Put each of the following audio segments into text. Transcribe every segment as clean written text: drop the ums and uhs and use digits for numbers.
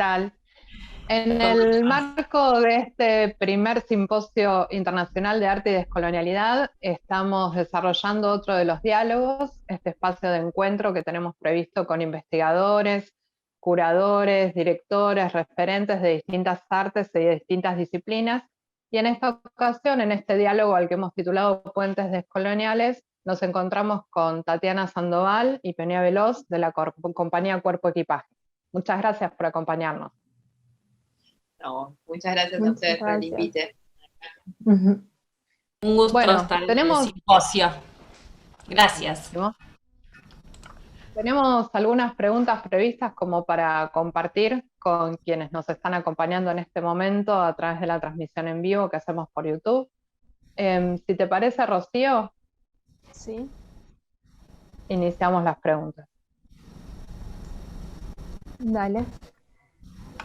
tal? En ¿Cómo el estás? marco de este primer simposio internacional de arte y descolonialidad, estamos desarrollando otro de los diálogos, este espacio de encuentro que tenemos previsto con investigadores, curadores, directores, referentes de distintas artes y de distintas disciplinas. Y en esta ocasión, en este diálogo al que hemos titulado Puentes Descoloniales, nos encontramos con Tatiana Sandoval y Peña Veloz de la compañía Cuerpo Equipaje. Muchas gracias por acompañarnos. No, muchas gracias a Muchas ustedes por el gracias. invite. Ujú. Un gusto Bueno, estar en el tenemos, simposio. Gracias. buenísimo. Tenemos algunas preguntas previstas como para compartir con quienes nos están acompañando en este momento a través de la transmisión en vivo que hacemos por YouTube. Si te parece, Rocío, Sí, iniciamos las preguntas. dale.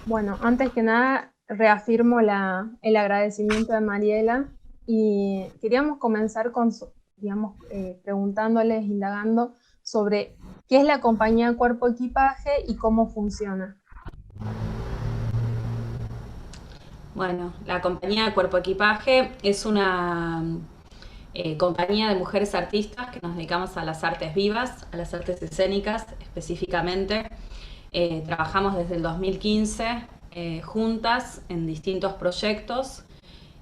Bueno, antes que nada, reafirmo el agradecimiento de Mariela y queríamos comenzar con, digamos, preguntándoles, indagando sobre qué es la compañía Cuerpo Equipaje y cómo funciona. Bueno, la compañía Cuerpo Equipaje es una compañía de mujeres artistas que nos dedicamos a las artes vivas, a las artes escénicas específicamente. Trabajamos desde el 2015 juntas en distintos proyectos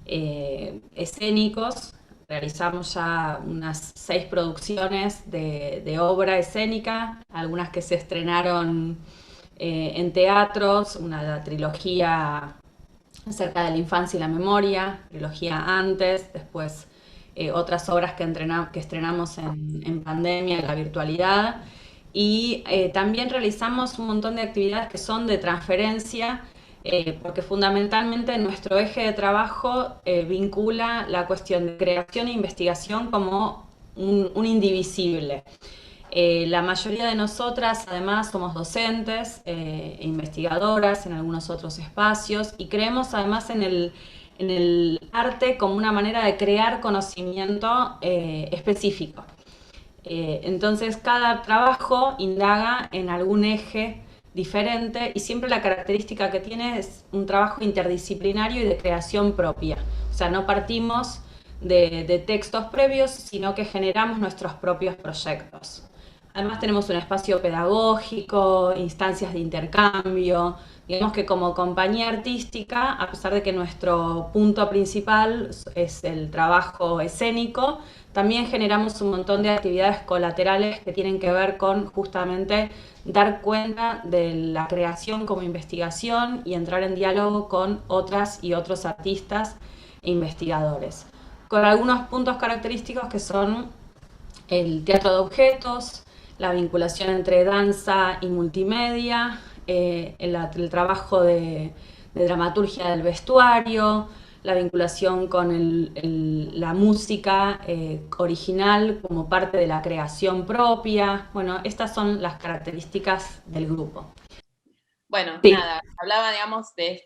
escénicos. Realizamos ya unas 6 producciones de obra escénica, algunas que se estrenaron en teatros, una trilogía acerca de la infancia y la memoria, trilogía antes, después otras obras que estrenamos en pandemia, en la virtualidad, y también realizamos un montón de actividades que son de transferencia, porque fundamentalmente nuestro eje de trabajo vincula la cuestión de creación e investigación como un indivisible. La mayoría de nosotras además somos docentes e investigadoras en algunos otros espacios y creemos además en el arte como una manera de crear conocimiento específico. Entonces cada trabajo indaga en algún eje diferente y siempre la característica que tiene es un trabajo interdisciplinario y de creación propia. O sea, no partimos de textos previos, sino que generamos nuestros propios proyectos. Además tenemos un espacio pedagógico, instancias de intercambio. Digamos que como compañía artística, a pesar de que nuestro punto principal es el trabajo escénico, también generamos un montón de actividades colaterales que tienen que ver con justamente dar cuenta de la creación como investigación y entrar en diálogo con otras y otros artistas e investigadores. Con algunos puntos característicos que son el teatro de objetos, la vinculación entre danza y multimedia, el trabajo de dramaturgia del vestuario, la vinculación con la música original como parte de la creación propia. Bueno, estas son las características del grupo. Bueno, Sí. nada, hablaba, digamos, de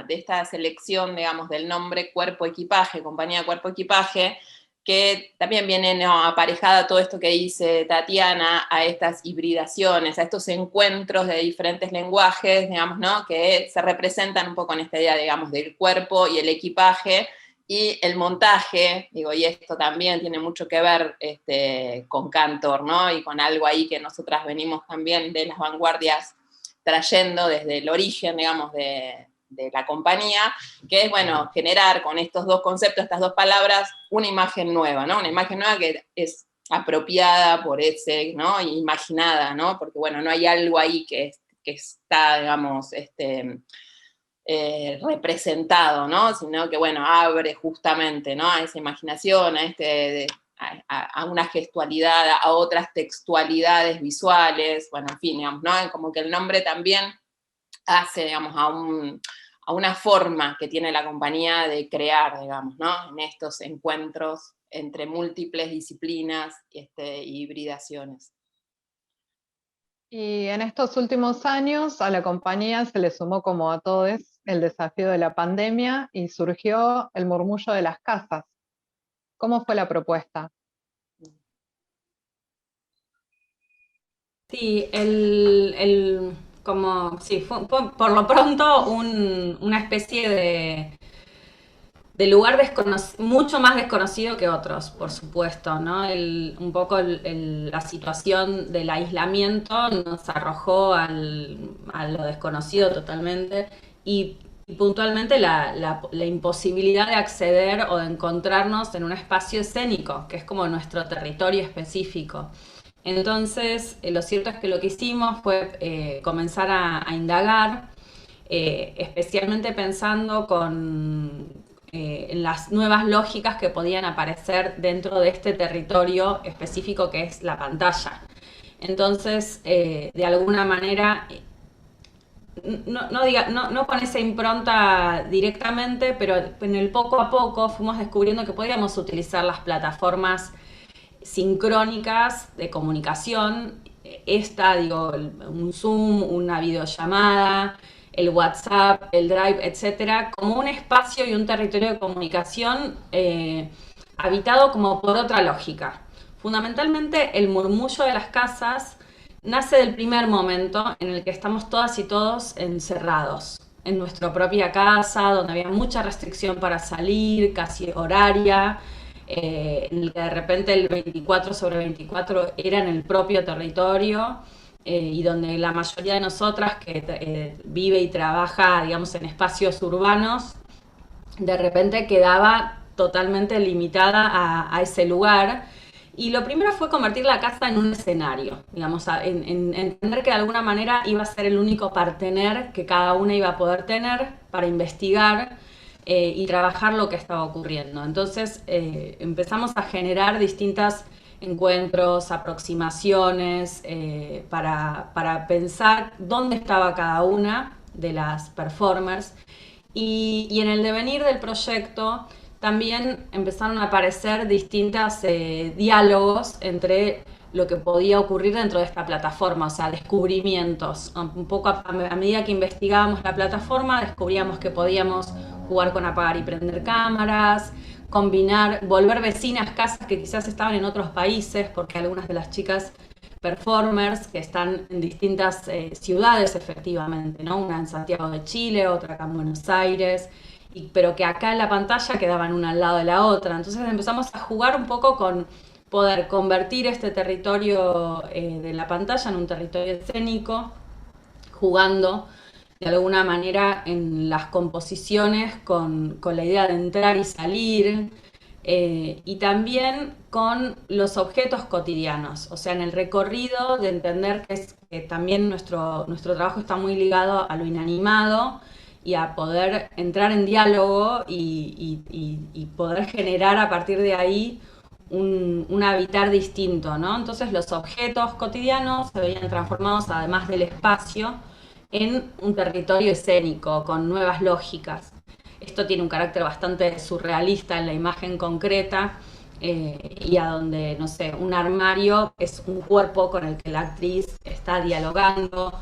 esta selección, digamos, del nombre Cuerpo Equipaje, compañía Cuerpo Equipaje, que también viene, ¿no?, aparejada a todo esto que dice Tatiana, a estas hibridaciones, a estos encuentros de diferentes lenguajes, digamos, ¿no?, que se representan un poco en esta idea, digamos, del cuerpo y el equipaje, y el montaje, digo, y esto también tiene mucho que ver con Cantor, ¿no?, y con algo ahí que nosotras venimos también de las vanguardias trayendo desde el origen, digamos, de la compañía, que es, bueno, generar con estos dos conceptos, estas dos palabras, una imagen nueva, ¿no? Una imagen nueva que es apropiada por ese, ¿no? Imaginada, ¿no? Porque, bueno, no hay algo ahí que está, digamos, representado, ¿no? Sino que, bueno, abre justamente, ¿no?, a esa imaginación, a una gestualidad, a otras textualidades visuales, bueno, en fin, digamos, ¿no? Como que el nombre también hace, digamos, a una forma que tiene la compañía de crear, digamos, ¿no?, en estos encuentros entre múltiples disciplinas y hibridaciones. Y en estos últimos años a la compañía se le sumó, como a todos, el desafío de la pandemia y surgió el murmullo de las casas. ¿Cómo fue la propuesta? Sí, como, sí, fue por lo pronto una especie de lugar mucho más desconocido que otros, por supuesto, ¿no? Un poco la situación del aislamiento nos arrojó a lo desconocido totalmente y puntualmente la imposibilidad de acceder o de encontrarnos en un espacio escénico, que es como nuestro territorio específico. Entonces, lo cierto es que lo que hicimos fue comenzar a indagar, especialmente pensando en las nuevas lógicas que podían aparecer dentro de este territorio específico que es la pantalla. Entonces, de alguna manera, no con esa impronta directamente, pero en el poco a poco fuimos descubriendo que podíamos utilizar las plataformas sincrónicas de comunicación, un Zoom, una videollamada, el WhatsApp, el Drive, etcétera, como un espacio y un territorio de comunicación habitado como por otra lógica. Fundamentalmente, el murmullo de las casas nace del primer momento en el que estamos todas y todos encerrados en nuestra propia casa, donde había mucha restricción para salir, casi horaria, en el que de repente el 24/24 era en el propio territorio, y donde la mayoría de nosotras que vive y trabaja, digamos, en espacios urbanos, de repente quedaba totalmente limitada a ese lugar. Y lo primero fue convertir la casa en un escenario, digamos, en entender que de alguna manera iba a ser el único partener que cada una iba a poder tener para investigar y trabajar lo que estaba ocurriendo. Entonces empezamos a generar distintos encuentros, aproximaciones, para pensar dónde estaba cada una de las performers. Y en el devenir del proyecto también empezaron a aparecer distintos diálogos entre lo que podía ocurrir dentro de esta plataforma, o sea, descubrimientos. Un poco a medida que investigábamos la plataforma, descubríamos que podíamos jugar con apagar y prender cámaras, combinar, volver vecinas casas que quizás estaban en otros países, porque algunas de las chicas performers que están en distintas ciudades efectivamente, ¿no? Una en Santiago de Chile, otra acá en Buenos Aires, pero que acá en la pantalla quedaban una al lado de la otra. Entonces empezamos a jugar un poco con poder convertir este territorio de la pantalla en un territorio escénico, jugando de alguna manera en las composiciones con la idea de entrar y salir, y también con los objetos cotidianos, o sea, en el recorrido de entender que también nuestro trabajo está muy ligado a lo inanimado y a poder entrar en diálogo y poder generar a partir de ahí un habitar distinto, ¿no? Entonces los objetos cotidianos se veían transformados, además del espacio, en un territorio escénico, con nuevas lógicas. Esto tiene un carácter bastante surrealista en la imagen concreta, y a donde, no sé, un armario es un cuerpo con el que la actriz está dialogando,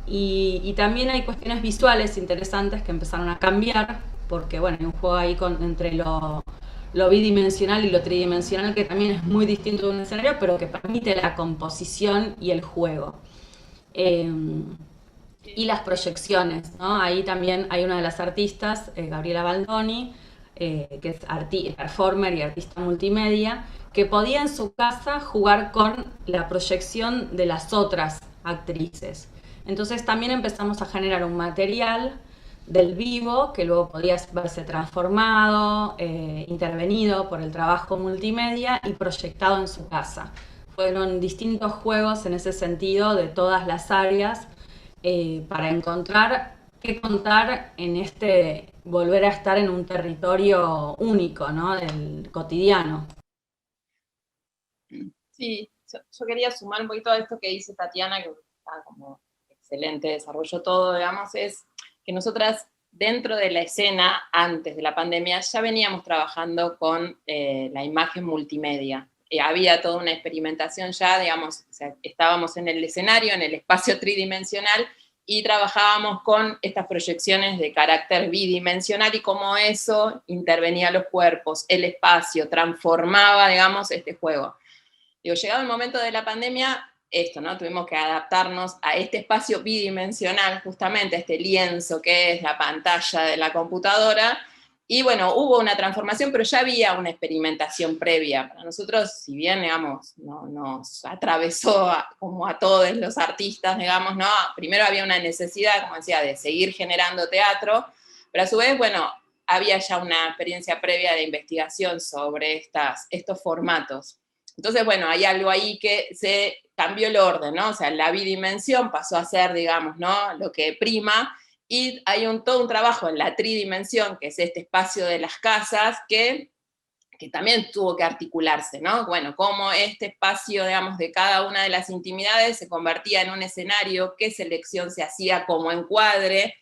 y también hay cuestiones visuales interesantes que empezaron a cambiar, porque bueno, hay un juego ahí entre lo bidimensional y lo tridimensional que también es muy distinto de un escenario, pero que permite la composición y el juego. Y las proyecciones, ¿no? Ahí también hay una de las artistas, Gabriela Baldoni, que es performer y artista multimedia, que podía en su casa jugar con la proyección de las otras actrices. Entonces también empezamos a generar un material del vivo que luego podía verse transformado, intervenido por el trabajo multimedia y proyectado en su casa. Fueron distintos juegos en ese sentido de todas las áreas, para encontrar qué contar en volver a estar en un territorio único, ¿no? Del cotidiano. Sí, yo quería sumar un poquito a esto que dice Tatiana, que está como excelente desarrollo todo, digamos, es que nosotras dentro de la escena, antes de la pandemia, ya veníamos trabajando con la imagen multimedia. Había toda una experimentación ya, digamos, o sea, estábamos en el escenario, en el espacio tridimensional, y trabajábamos con estas proyecciones de carácter bidimensional y cómo eso intervenía los cuerpos, el espacio, transformaba, digamos, este juego. Digo, llegado el momento de la pandemia, esto, ¿no? Tuvimos que adaptarnos a este espacio bidimensional, justamente, a este lienzo que es la pantalla de la computadora, y bueno, hubo una transformación, pero ya había una experimentación previa. Para nosotros, si bien, digamos, no, nos atravesó como a todos los artistas, digamos, ¿no? Primero había una necesidad, como decía, de seguir generando teatro, pero a su vez, bueno, había ya una experiencia previa de investigación sobre estos formatos. Entonces, bueno, hay algo ahí que se cambió el orden, ¿no? O sea, la bidimensión pasó a ser, digamos, ¿no? Lo que prima, y hay todo un trabajo en la tridimensión, que es este espacio de las casas, que también tuvo que articularse, ¿no? Bueno, cómo este espacio, digamos, de cada una de las intimidades se convertía en un escenario, qué selección se hacía como encuadre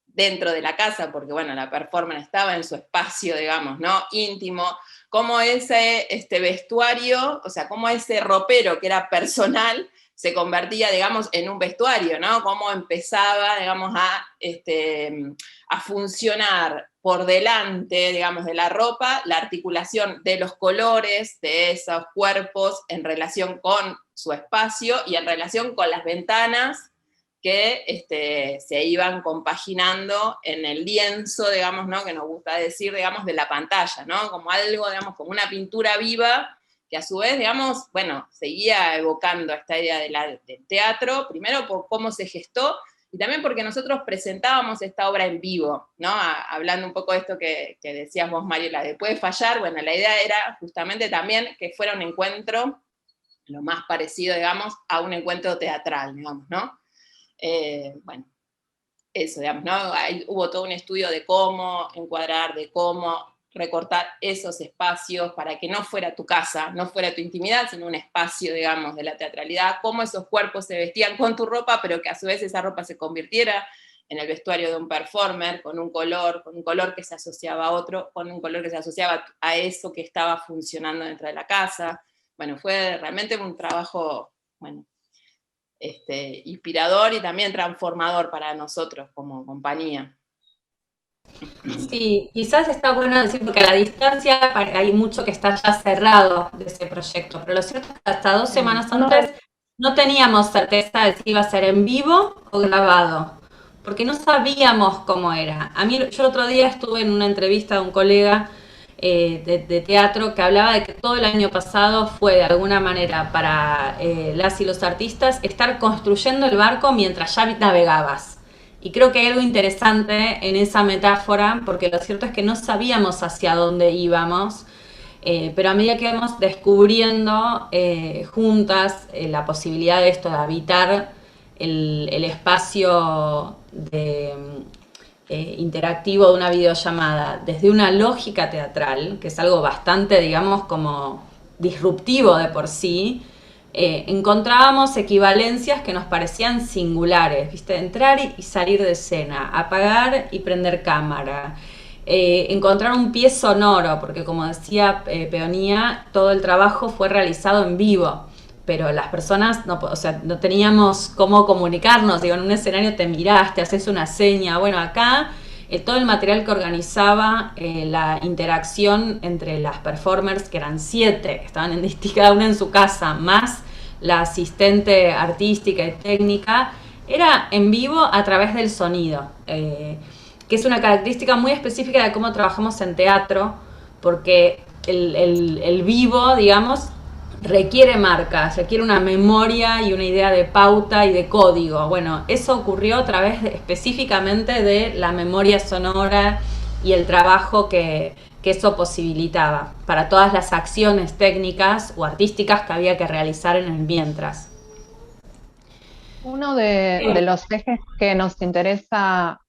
dentro de la casa, porque, bueno, la performer estaba en su espacio, digamos, ¿no? Íntimo, cómo ese vestuario, o sea, cómo ese ropero que era personal se convertía, digamos, en un vestuario, ¿no? Cómo empezaba, digamos, a funcionar por delante, digamos, de la ropa, la articulación de los colores de esos cuerpos en relación con su espacio y en relación con las ventanas que se iban compaginando en el lienzo, digamos, ¿no? Que nos gusta decir, digamos, de la pantalla, ¿no? Como algo, digamos, como una pintura viva, que a su vez, digamos, bueno, seguía evocando esta idea del teatro, primero por cómo se gestó, y también porque nosotros presentábamos esta obra en vivo, ¿no? Hablando un poco de esto que decías vos, Mariela, de Puede Fallar, bueno, la idea era justamente también que fuera un encuentro lo más parecido, digamos, a un encuentro teatral, digamos, ¿no? Bueno, eso, digamos, ¿no? Hubo todo un estudio de cómo encuadrar, de cómo recortar esos espacios para que no fuera tu casa, no fuera tu intimidad, sino un espacio, digamos, de la teatralidad, cómo esos cuerpos se vestían con tu ropa, pero que a su vez esa ropa se convirtiera en el vestuario de un performer, con un color que se asociaba a otro, con un color que se asociaba a eso que estaba funcionando dentro de la casa. Bueno, fue realmente un trabajo, bueno, inspirador y también transformador para nosotros como compañía. Sí, quizás está bueno decir porque a la distancia hay mucho que está ya cerrado de ese proyecto, pero lo cierto es que hasta 2 semanas antes no teníamos certeza de si iba a ser en vivo o grabado, porque no sabíamos cómo era. A mí, yo el otro día estuve en una entrevista de un colega de teatro que hablaba de que todo el año pasado fue de alguna manera para las y los artistas estar construyendo el barco mientras ya navegabas. Y creo que hay algo interesante en esa metáfora, porque lo cierto es que no sabíamos hacia dónde íbamos, pero a medida que íbamos descubriendo juntas la posibilidad de esto, de habitar el espacio interactivo de una videollamada desde una lógica teatral, que es algo bastante, digamos, como disruptivo de por sí, encontrábamos equivalencias que nos parecían singulares, ¿viste? Entrar y salir de escena, apagar y prender cámara, encontrar un pie sonoro, porque como decía Peonía, todo el trabajo fue realizado en vivo, pero las personas no, o sea, no teníamos cómo comunicarnos, digo, en un escenario te mirás, te haces una seña, bueno, acá todo el material que organizaba la interacción entre las performers, que eran 7, que estaban cada una en su casa, más la asistente artística y técnica, era en vivo a través del sonido, que es una característica muy específica de cómo trabajamos en teatro, porque el vivo, digamos, requiere marcas, requiere una memoria y una idea de pauta y de código. Bueno, eso ocurrió a través específicamente de la memoria sonora y el trabajo que eso posibilitaba para todas las acciones técnicas o artísticas que había que realizar en el mientras. Uno de los ejes que nos interesa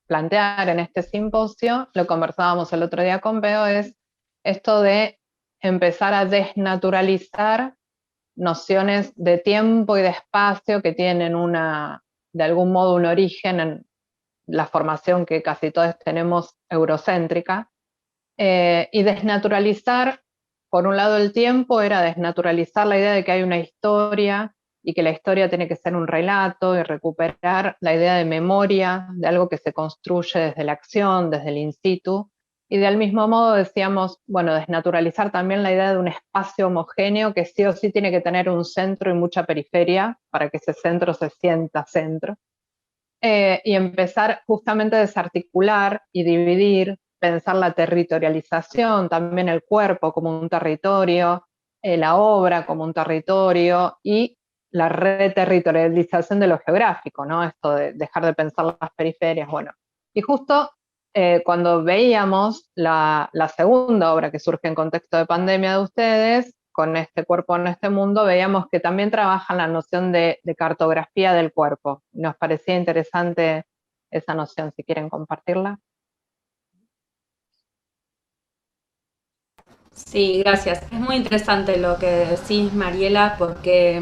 plantear en este simposio, lo conversábamos el otro día con Peo, es esto de empezar a desnaturalizar nociones de tiempo y de espacio que tienen de algún modo un origen en la formación que casi todos tenemos eurocéntrica, y desnaturalizar, por un lado el tiempo era desnaturalizar la idea de que hay una historia y que la historia tiene que ser un relato, y recuperar la idea de memoria, de algo que se construye desde la acción, desde el in situ, Y del mismo modo decíamos, bueno, desnaturalizar también la idea de un espacio homogéneo que sí o sí tiene que tener un centro y mucha periferia para que ese centro se sienta centro. Y empezar justamente a desarticular y dividir, pensar la territorialización, también el cuerpo como un territorio, la obra como un territorio y la reterritorialización de lo geográfico, ¿no? Esto de dejar de pensar las periferias, bueno. Y justo cuando veíamos la segunda obra que surge en contexto de pandemia de ustedes, con este cuerpo en este mundo, veíamos que también trabajan la noción de cartografía del cuerpo. Nos parecía interesante esa noción, si quieren compartirla. Sí, gracias. Es muy interesante lo que decís, Mariela, porque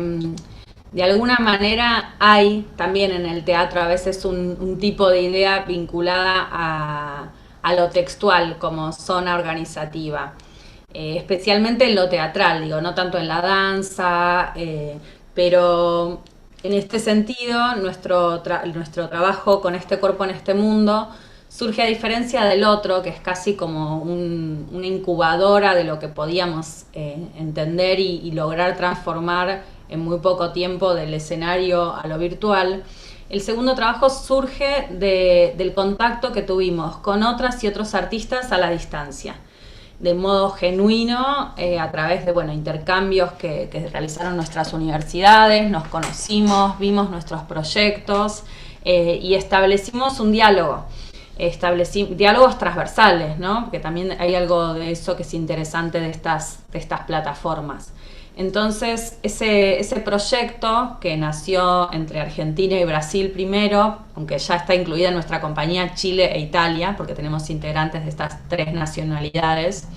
de alguna manera hay también en el teatro a veces un tipo de idea vinculada a lo textual como zona organizativa. Especialmente en lo teatral, digo, no tanto en la danza, pero en este sentido nuestro trabajo con este cuerpo en este mundo surge a diferencia del otro, que es casi como una incubadora de lo que podíamos entender y lograr transformar en muy poco tiempo del escenario a lo virtual. El segundo trabajo surge del contacto que tuvimos con otras y otros artistas a la distancia, de modo genuino, a través de intercambios que realizaron nuestras universidades, nos conocimos, vimos nuestros proyectos y establecimos un diálogo. Diálogos transversales, ¿no? Porque también hay algo de eso que es interesante de estas plataformas. Entonces, ese proyecto que nació entre Argentina y Brasil primero, aunque ya está incluida en nuestra compañía Chile e Italia, porque tenemos integrantes de estas tres nacionalidades,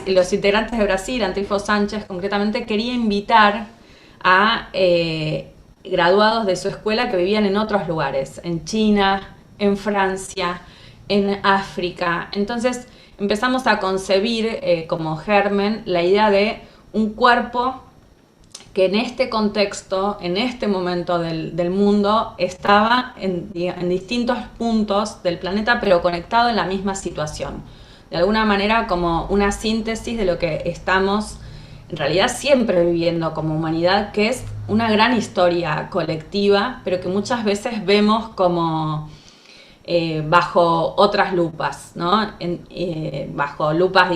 los integrantes de Brasil, Antrifo Sánchez concretamente, quería invitar a graduados de su escuela que vivían en otros lugares, en China, en Francia, en África. Entonces empezamos a concebir como germen la idea de un cuerpo que en este contexto, en este momento del mundo, estaba en distintos puntos del planeta, pero conectado en la misma situación. De alguna manera como una síntesis de lo que estamos en realidad siempre viviendo como humanidad, que es una gran historia colectiva, pero que muchas veces vemos como bajo otras lupas, ¿no? Bajo lupas,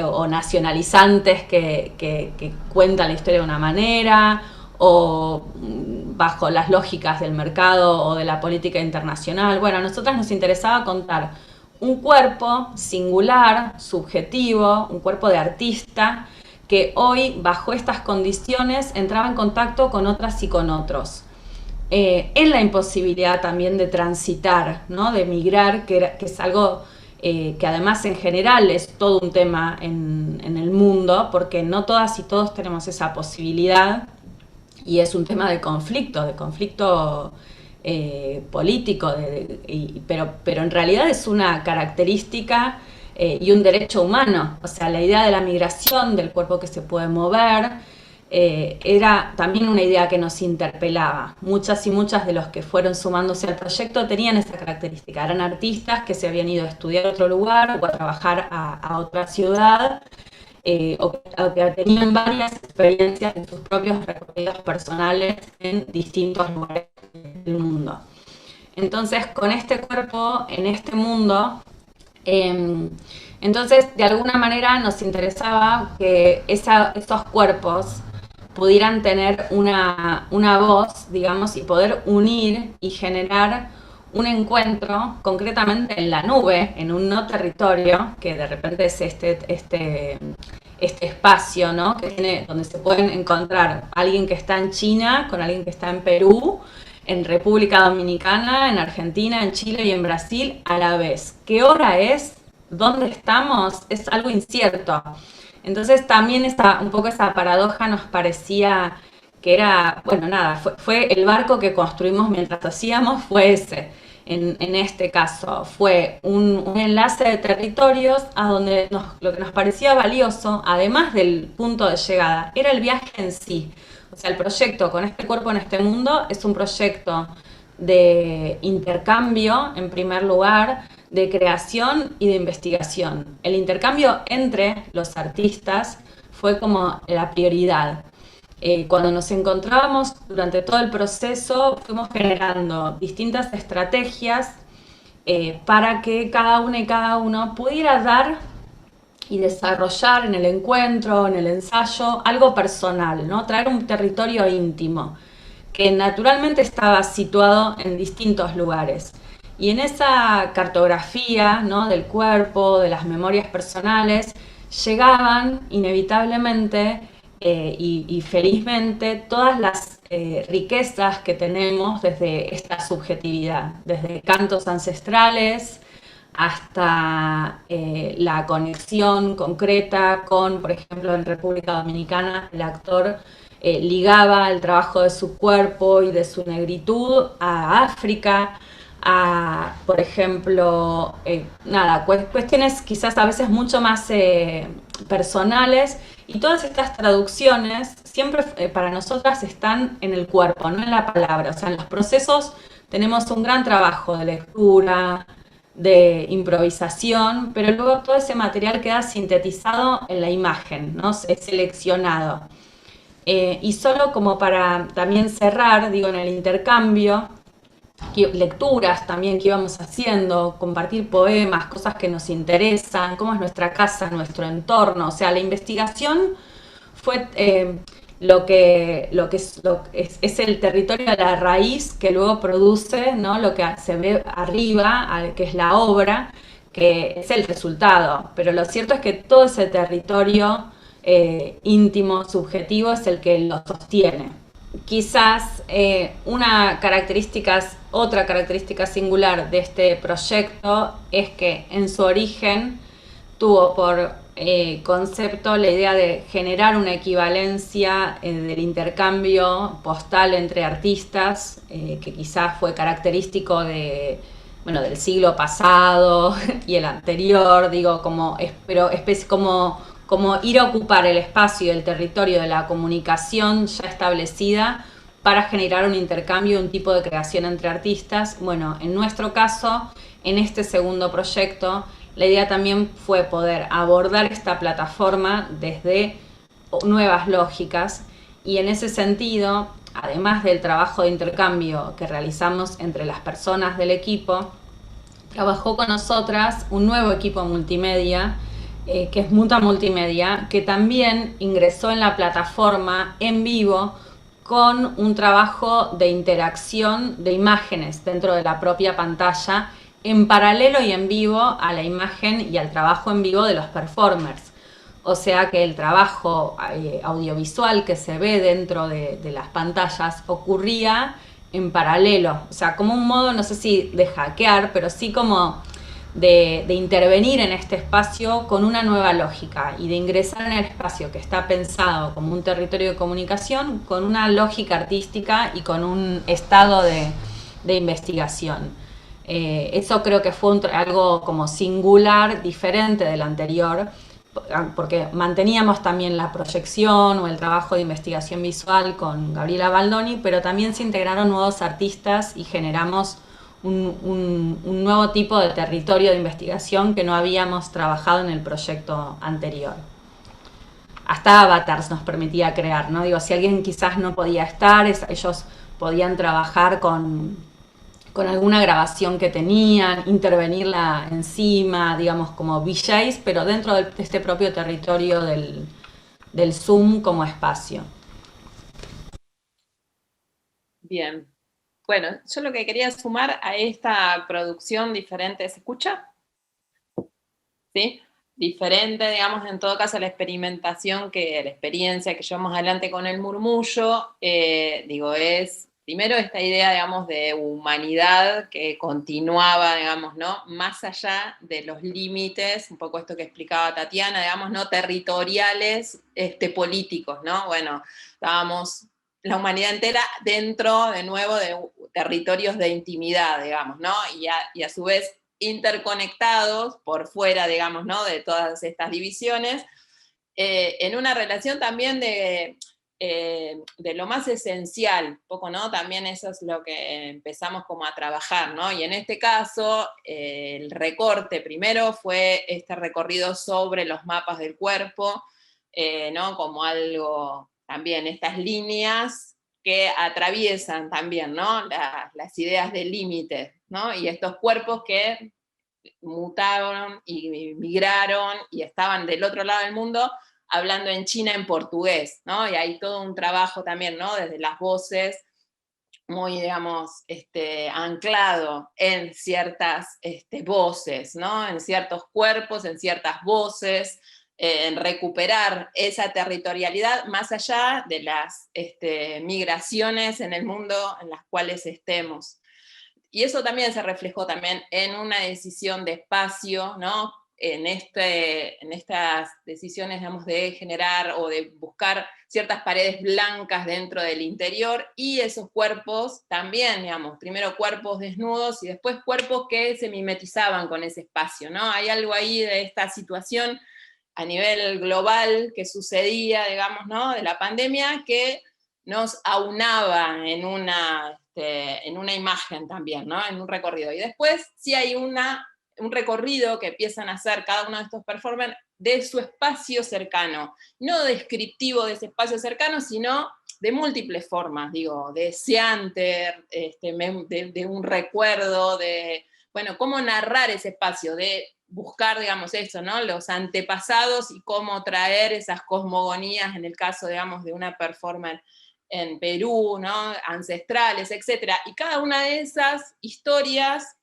o nacionalizantes que cuentan la historia de una manera, o bajo las lógicas del mercado o de la política internacional. Bueno, a nosotras nos interesaba contar un cuerpo singular, subjetivo, un cuerpo de artista, que hoy, bajo estas condiciones, entraba en contacto con otras y con otros. En la imposibilidad también de transitar, ¿no? De migrar, que es algo que además en general es todo un tema en el mundo, porque no todas y todos tenemos esa posibilidad, y es un tema de conflicto político, pero en realidad es una característica y un derecho humano. O sea, la idea de la migración, del cuerpo que se puede mover, era también una idea que nos interpelaba. Muchas y muchas de los que fueron sumándose al proyecto tenían esa característica. Eran artistas que se habían ido a estudiar a otro lugar o a trabajar a otra ciudad, o que tenían varias experiencias en sus propios recorridos personales en distintos lugares del mundo. Entonces, con este cuerpo en este mundo, entonces de alguna manera nos interesaba que esos cuerpos pudieran tener una voz, digamos, y poder unir y generar un encuentro concretamente en la nube, en un no territorio, que de repente es este espacio, ¿no? Donde se pueden encontrar alguien que está en China con alguien que está en Perú, en República Dominicana, en Argentina, en Chile y en Brasil a la vez. ¿Qué hora es? ¿Dónde estamos? Es algo incierto. Entonces también un poco esa paradoja nos parecía que era, fue el barco que construimos mientras hacíamos, fue ese. En este caso fue un enlace de territorios a donde lo que nos parecía valioso, además del punto de llegada, era el viaje en sí. O sea, el proyecto con este cuerpo en este mundo es un proyecto de intercambio, en primer lugar, de creación y de investigación. El intercambio entre los artistas fue como la prioridad. Cuando nos encontrábamos durante todo el proceso, fuimos generando distintas estrategias para que cada una y cada uno pudiera dar y desarrollar en el encuentro, en el ensayo, algo personal, ¿no? Traer un territorio íntimo, que naturalmente estaba situado en distintos lugares. Y en esa cartografía, ¿no?, del cuerpo, de las memorias personales, llegaban inevitablemente y felizmente todas las riquezas que tenemos desde esta subjetividad, desde cantos ancestrales hasta la conexión concreta con, por ejemplo, en República Dominicana, el actor ligaba el trabajo de su cuerpo y de su negritud a África, a, por ejemplo, cuestiones quizás a veces mucho más personales, y todas estas traducciones siempre para nosotras están en el cuerpo, no en la palabra. O sea, en los procesos tenemos un gran trabajo de lectura, de improvisación, pero luego todo ese material queda sintetizado en la imagen, ¿no? Es seleccionado. Y solo como para también cerrar, digo, en el intercambio, lecturas también que íbamos haciendo, compartir poemas, cosas que nos interesan, cómo es nuestra casa, nuestro entorno. O sea, la investigación fue lo que es el territorio de la raíz que luego produce, ¿no?, lo que se ve arriba, que es la obra, que es el resultado. Pero lo cierto es que todo ese territorio íntimo, subjetivo, es el que lo sostiene. Quizás otra característica singular de este proyecto es que en su origen tuvo por concepto la idea de generar una equivalencia del intercambio postal entre artistas, que quizás fue característico del siglo pasado y el anterior, digo, como ir a ocupar el espacio y el territorio de la comunicación ya establecida para generar un intercambio, un tipo de creación entre artistas. Bueno, en nuestro caso, en este segundo proyecto, la idea también fue poder abordar esta plataforma desde nuevas lógicas, y en ese sentido, además del trabajo de intercambio que realizamos entre las personas del equipo, trabajó con nosotras un nuevo equipo multimedia, que es Muta Multimedia, que también ingresó en la plataforma en vivo con un trabajo de interacción de imágenes dentro de la propia pantalla, en paralelo y en vivo a la imagen y al trabajo en vivo de los performers. O sea que el trabajo audiovisual que se ve dentro de las pantallas ocurría en paralelo. O sea, como un modo, no sé si de hackear, pero sí como de intervenir en este espacio con una nueva lógica y de ingresar en el espacio que está pensado como un territorio de comunicación con una lógica artística y con un estado de investigación. Eso creo que fue algo como singular, diferente del anterior, porque manteníamos también la proyección o el trabajo de investigación visual con Gabriela Baldoni, pero también se integraron nuevos artistas y generamos un nuevo tipo de territorio de investigación que no habíamos trabajado en el proyecto anterior. Hasta avatars nos permitía crear, ¿no? Digo, si alguien quizás no podía estar, ellos podían trabajar con alguna grabación que tenían, intervenirla encima, digamos, como VJs, pero dentro de este propio territorio del Zoom como espacio. Bien. Bueno, yo lo que quería sumar a esta producción diferente, ¿se escucha? ¿Sí? Diferente, digamos, en todo caso, la experimentación, la experiencia que llevamos adelante con el murmullo, es primero esta idea, digamos, de humanidad que continuaba, digamos, ¿no?, más allá de los límites, un poco esto que explicaba Tatiana, digamos, ¿no?, territoriales, políticos, ¿no? Bueno, estábamos la humanidad entera dentro, de nuevo, de territorios de intimidad, digamos, ¿no? Y a su vez interconectados por fuera, digamos, ¿no?, de todas estas divisiones, en una relación también de de lo más esencial, un poco, ¿no? También eso es lo que empezamos como a trabajar, ¿no? Y en este caso, el recorte primero fue este recorrido sobre los mapas del cuerpo, ¿no? Como algo, también estas líneas que atraviesan también, ¿no? Las ideas de límites, ¿no? Y estos cuerpos que mutaron y migraron y estaban del otro lado del mundo hablando en China en portugués, ¿no? Y hay todo un trabajo también, ¿no? Desde las voces, muy, digamos, anclado en ciertas voces, ¿no? En ciertos cuerpos, en ciertas voces, en recuperar esa territorialidad más allá de las migraciones en el mundo en las cuales estemos. Y eso también se reflejó también en una decisión de espacio, ¿no? En estas decisiones, digamos, de generar o de buscar ciertas paredes blancas dentro del interior, y esos cuerpos también, digamos, primero cuerpos desnudos y después cuerpos que se mimetizaban con ese espacio, ¿no? Hay algo ahí de esta situación a nivel global que sucedía, digamos, ¿no? De la pandemia, que nos aunaba en una imagen también, ¿no? En un recorrido. Y después sí hay un recorrido que empiezan a hacer cada uno de estos performers de su espacio cercano, no descriptivo de ese espacio cercano, sino de múltiples formas, digo, de seanter, de un recuerdo, de, bueno, cómo narrar ese espacio, de buscar, digamos, eso, ¿no? Los antepasados y cómo traer esas cosmogonías, en el caso, digamos, de una performance en Perú, ¿no? Ancestrales, etc. Y cada una de esas historias,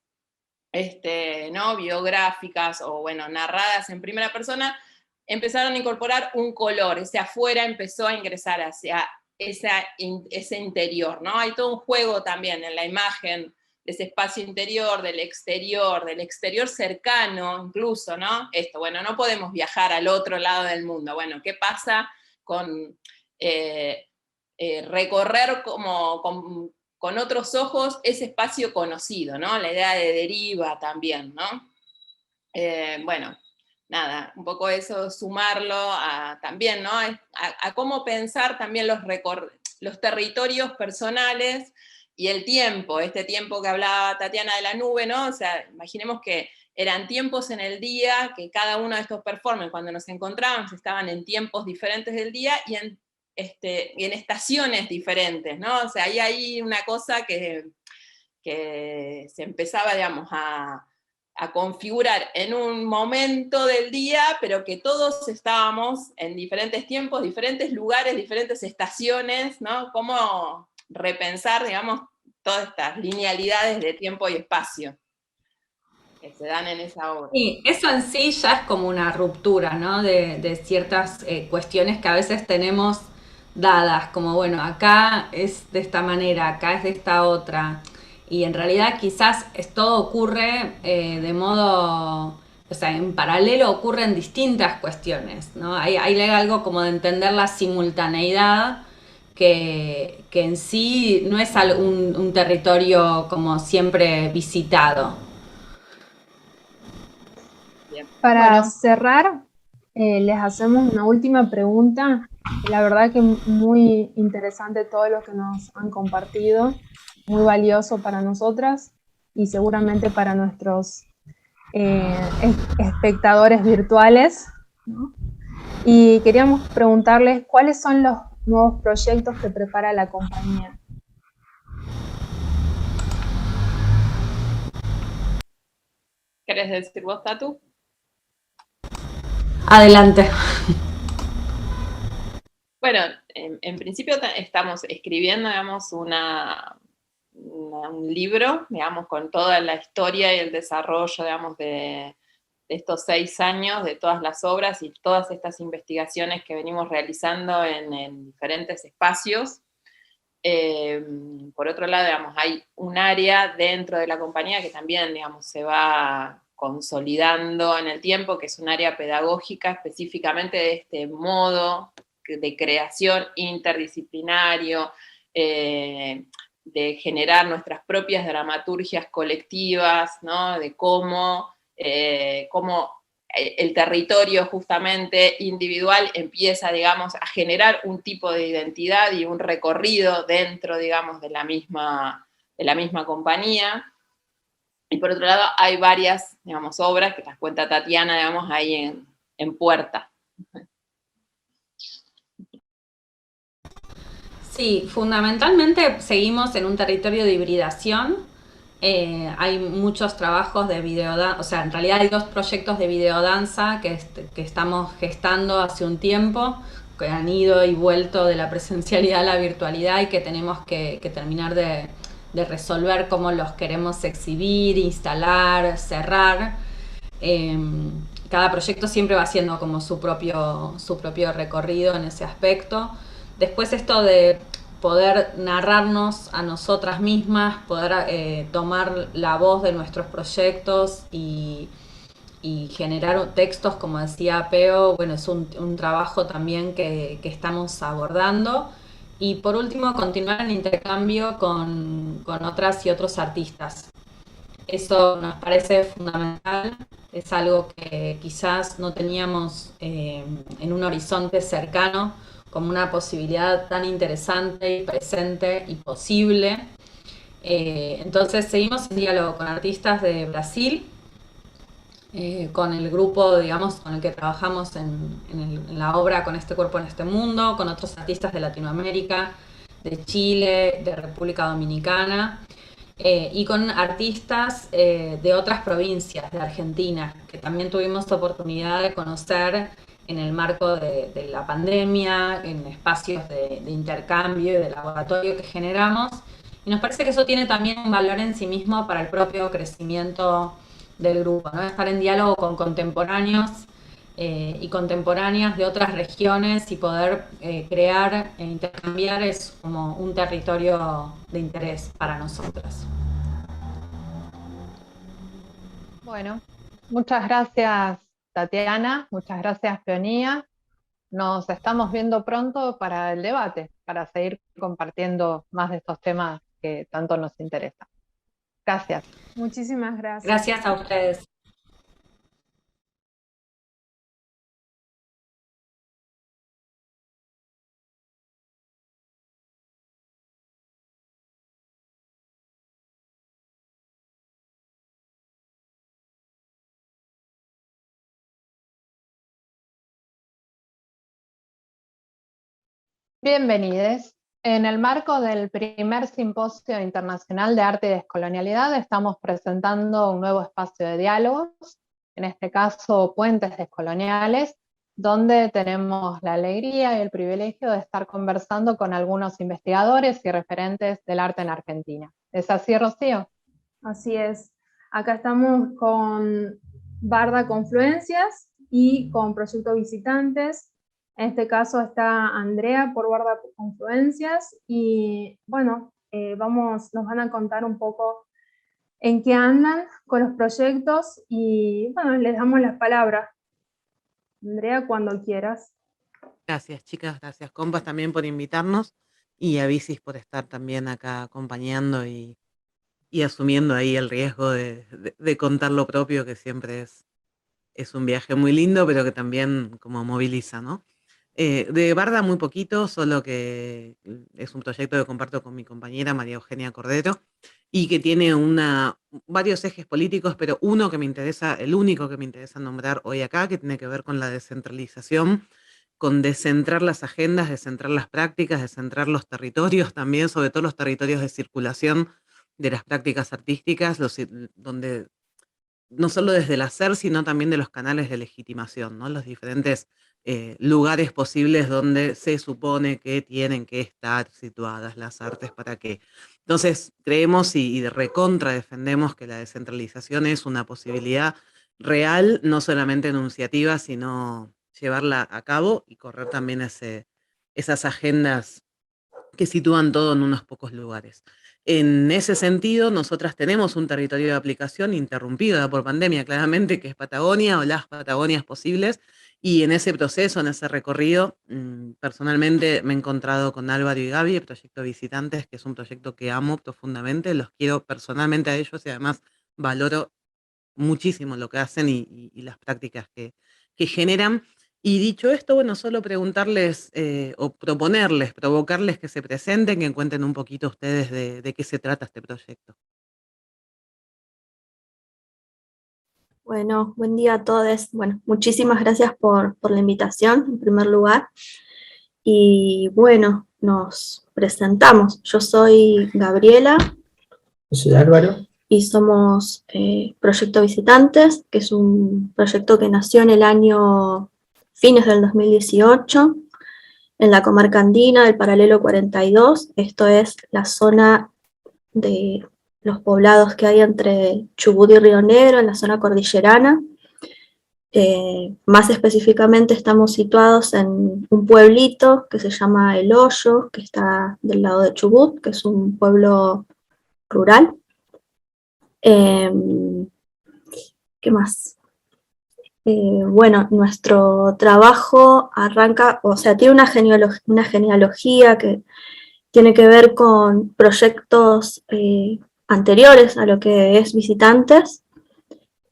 ¿no? Biográficas o, bueno, narradas en primera persona, empezaron a incorporar un color, ese afuera empezó a ingresar hacia ese interior, ¿no? Hay todo un juego también en la imagen de ese espacio interior, del exterior cercano incluso, ¿no? Esto, bueno, no podemos viajar al otro lado del mundo. Bueno, ¿qué pasa con recorrer como con otros ojos ese espacio conocido, ¿no? La idea de deriva también, ¿no? Bueno, nada, un poco eso, sumarlo también, ¿no? A cómo pensar también los territorios personales y el tiempo, este tiempo que hablaba Tatiana de la nube, ¿no? O sea, imaginemos que eran tiempos en el día, que cada uno de estos performers, cuando nos encontrábamos, estaban en tiempos diferentes del día y en estaciones diferentes, ¿no? O sea, ahí hay una cosa que se empezaba, digamos, a configurar en un momento del día, pero que todos estábamos en diferentes tiempos, diferentes lugares, diferentes estaciones, ¿no? Cómo repensar, digamos, todas estas linealidades de tiempo y espacio que se dan en esa obra. Sí, eso en sí ya es como una ruptura, ¿no? De ciertas cuestiones que a veces tenemos dadas, como bueno, acá es de esta manera, acá es de esta otra. Y en realidad quizás todo ocurre de modo, o sea, en paralelo ocurren distintas cuestiones, ¿no? Hay algo como de entender la simultaneidad que en sí no es un territorio como siempre visitado. Bien. Para Bueno, cerrar, les hacemos una última pregunta. La verdad que muy interesante todo lo que nos han compartido, muy valioso para nosotras y seguramente para nuestros espectadores virtuales, ¿no? Y queríamos preguntarles cuáles son los nuevos proyectos que prepara la compañía. ¿Querés decir vos, Tatu? Adelante. Bueno, en principio estamos escribiendo, digamos, un libro, digamos, con toda la historia y el desarrollo, digamos, de estos 6 años, de todas las obras y todas estas investigaciones que venimos realizando en diferentes espacios. Por otro lado, digamos, hay un área dentro de la compañía que también, digamos, se va consolidando en el tiempo, que es un área pedagógica específicamente de este modo de creación interdisciplinario, de generar nuestras propias dramaturgias colectivas, ¿no? De cómo el territorio justamente individual empieza, digamos, a generar un tipo de identidad y un recorrido dentro, digamos, de la misma compañía. Y por otro lado, hay varias, digamos, obras que las cuenta Tatiana, digamos, ahí en puerta. Sí, fundamentalmente seguimos en un territorio de hibridación. Hay muchos trabajos de videodanza, o sea, en realidad hay 2 proyectos de videodanza que estamos gestando hace un tiempo, que han ido y vuelto de la presencialidad a la virtualidad y que tenemos que terminar de resolver cómo los queremos exhibir, instalar, cerrar. Cada proyecto siempre va haciendo como su propio recorrido en ese aspecto. Después esto de poder narrarnos a nosotras mismas, poder tomar la voz de nuestros proyectos y generar textos, como decía Peo, bueno, es un trabajo también que estamos abordando. Y por último, continuar en intercambio con otras y otros artistas. Eso nos parece fundamental, es algo que quizás no teníamos en un horizonte cercano como una posibilidad tan interesante y presente y posible. Entonces seguimos en diálogo con artistas de Brasil, con el grupo, digamos, con el que trabajamos en la obra Con este cuerpo en este mundo, con otros artistas de Latinoamérica, de Chile, de República Dominicana. Y con artistas de otras provincias de Argentina, que también tuvimos oportunidad de conocer en el marco de la pandemia, en espacios de intercambio y de laboratorio que generamos. Y nos parece que eso tiene también un valor en sí mismo para el propio crecimiento del grupo, ¿no? Estar en diálogo con contemporáneos y contemporáneas de otras regiones y poder crear e intercambiar es como un territorio de interés para nosotras. Bueno, muchas gracias Tatiana, muchas gracias Peonía. Nos estamos viendo pronto para el debate, para seguir compartiendo más de estos temas que tanto nos interesan. Gracias. Muchísimas gracias. Gracias a ustedes. Bienvenidos. En el marco del primer Simposio Internacional de Arte y Descolonialidad estamos presentando un nuevo espacio de diálogos, en este caso Puentes Descoloniales, donde tenemos la alegría y el privilegio de estar conversando con algunos investigadores y referentes del arte en Argentina. ¿Es así, Rocío? Así es. Acá estamos con Barda Confluencias y con Proyecto Visitantes. En este caso está Andrea por Barda Confluencias y bueno, nos van a contar un poco en qué andan con los proyectos y bueno, les damos las palabras. Andrea, cuando quieras. Gracias, chicas, gracias, compas, también por invitarnos y a Bicis por estar también acá acompañando y asumiendo ahí el riesgo de contar lo propio, que siempre es un viaje muy lindo, pero que también como moviliza, ¿no? De Barda muy poquito, solo que es un proyecto que comparto con mi compañera María Eugenia Cordero y que tiene varios ejes políticos, pero uno que me interesa, el único que me interesa nombrar hoy acá, que tiene que ver con la descentralización, con descentrar las agendas, descentrar las prácticas, descentrar los territorios también, sobre todo los territorios de circulación de las prácticas artísticas, donde no solo desde el hacer, sino también de los canales de legitimación, ¿no? Los diferentes lugares posibles donde se supone que tienen que estar situadas las artes para que. Entonces, creemos y de recontra defendemos que la descentralización es una posibilidad real, no solamente enunciativa, sino llevarla a cabo y correr también esas agendas que sitúan todo en unos pocos lugares. En ese sentido, nosotras tenemos un territorio de aplicación interrumpido por pandemia, claramente, que es Patagonia o las Patagonias posibles, y en ese proceso, en ese recorrido, personalmente me he encontrado con Álvaro y Gaby, el proyecto Visitantes, que es un proyecto que amo profundamente, los quiero personalmente a ellos y además valoro muchísimo lo que hacen y las prácticas que generan. Y dicho esto, bueno, solo preguntarles o proponerles, provocarles que se presenten, que cuenten un poquito ustedes de qué se trata este proyecto. Bueno, buen día a todos. Bueno, muchísimas gracias por la invitación, en primer lugar. Y bueno, nos presentamos. Yo soy Gabriela. Yo soy Álvaro. Y somos Proyecto Visitantes, que es un proyecto que nació en el año fines del 2018, en la comarca andina del paralelo 42. Esto es la zona de los poblados que hay entre Chubut y Río Negro, en la zona cordillerana. Más específicamente estamos situados en un pueblito que se llama El Hoyo, que está del lado de Chubut, que es un pueblo rural. ¿Qué más? Bueno, nuestro trabajo arranca, o sea, tiene una genealogía que tiene que ver con proyectos anteriores a lo que es Visitantes,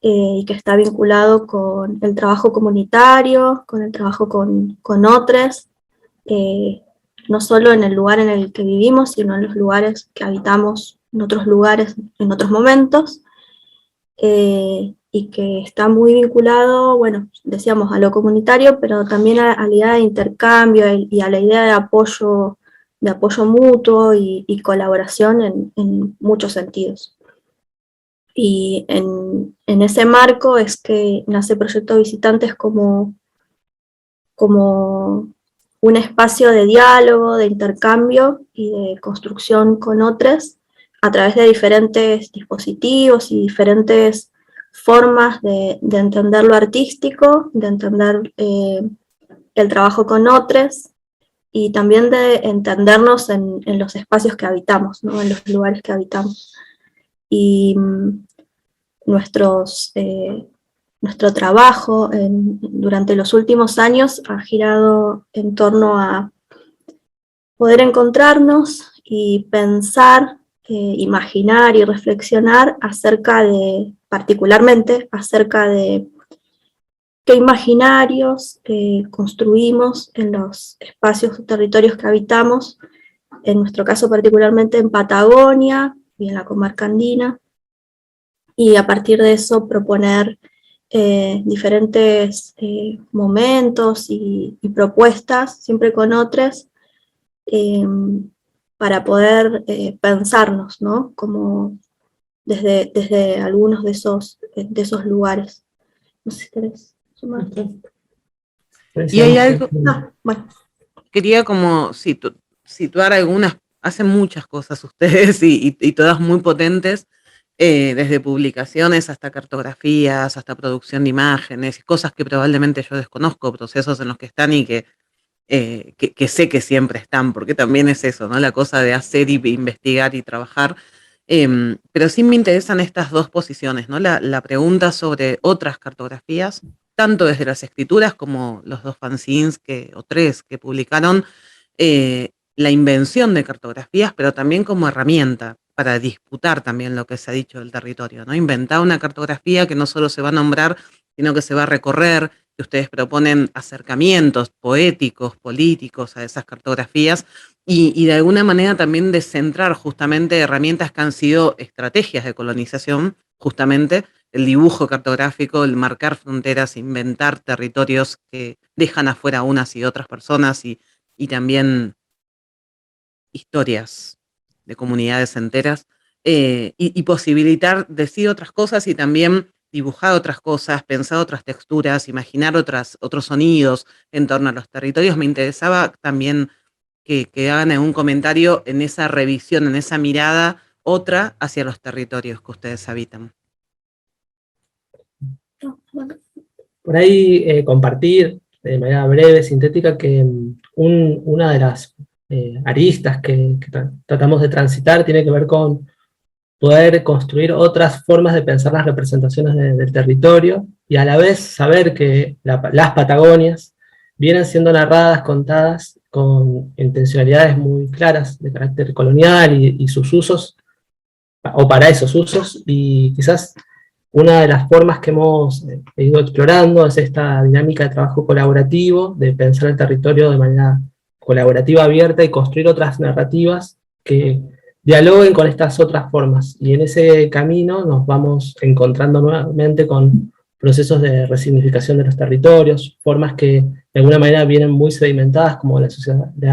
y que está vinculado con el trabajo comunitario, con el trabajo con otros, no solo en el lugar en el que vivimos, sino en los lugares que habitamos, en otros lugares, en otros momentos, y que está muy vinculado, bueno, decíamos, a lo comunitario, pero también a la idea de intercambio y a la idea de apoyo mutuo y colaboración en muchos sentidos. Y en ese marco es que nace Proyecto Visitantes como un espacio de diálogo, de intercambio y de construcción con otros a través de diferentes dispositivos y diferentes formas de entender lo artístico, de entender el trabajo con otros y también de entendernos en los espacios que habitamos, ¿no? En los lugares que habitamos. Y nuestro trabajo durante los últimos años ha girado en torno a poder encontrarnos y pensar, imaginar y reflexionar particularmente acerca de qué imaginarios construimos en los espacios o territorios que habitamos, en nuestro caso particularmente en Patagonia y en la comarca andina, y a partir de eso proponer diferentes momentos y propuestas, siempre con otros, para poder pensarnos, ¿no? Como desde algunos de esos lugares. No sé si querés sumar. Y hay algo, bueno. quería como situar algunas, hacen muchas cosas ustedes y todas muy potentes, desde publicaciones hasta cartografías, hasta producción de imágenes, cosas que probablemente yo desconozco, procesos en los que están y que sé que siempre están, porque también es eso, ¿no? La cosa de hacer y investigar y trabajar. Pero sí me interesan estas dos posiciones, ¿no? La pregunta sobre otras cartografías, tanto desde las escrituras como los dos fanzines o tres que publicaron, la invención de cartografías, pero también como herramienta para disputar también lo que se ha dicho del territorio, ¿no? Inventar una cartografía que no solo se va a nombrar, sino que se va a recorrer, que ustedes proponen acercamientos poéticos, políticos a esas cartografías y de alguna manera también descentrar justamente herramientas que han sido estrategias de colonización, justamente el dibujo cartográfico, el marcar fronteras, inventar territorios que dejan afuera unas y otras personas y también historias de comunidades enteras, y posibilitar decir otras cosas y también dibujar otras cosas, pensar otras texturas, imaginar otros sonidos en torno a los territorios. Me interesaba también que hagan algún comentario en esa revisión, en esa mirada otra hacia los territorios que ustedes habitan. Por ahí compartir de manera breve, sintética, que una de las aristas que tratamos de transitar tiene que ver con poder construir otras formas de pensar las representaciones del territorio y a la vez saber que las Patagonias vienen siendo narradas, contadas con intencionalidades muy claras de carácter colonial y sus usos, o para esos usos, y quizás Una de las formas que hemos ido explorando es esta dinámica de trabajo colaborativo, de pensar el territorio de manera colaborativa, abierta, y construir otras narrativas que dialoguen con estas otras formas. Y en ese camino nos vamos encontrando nuevamente con procesos de resignificación de los territorios, formas que de alguna manera vienen muy sedimentadas, como la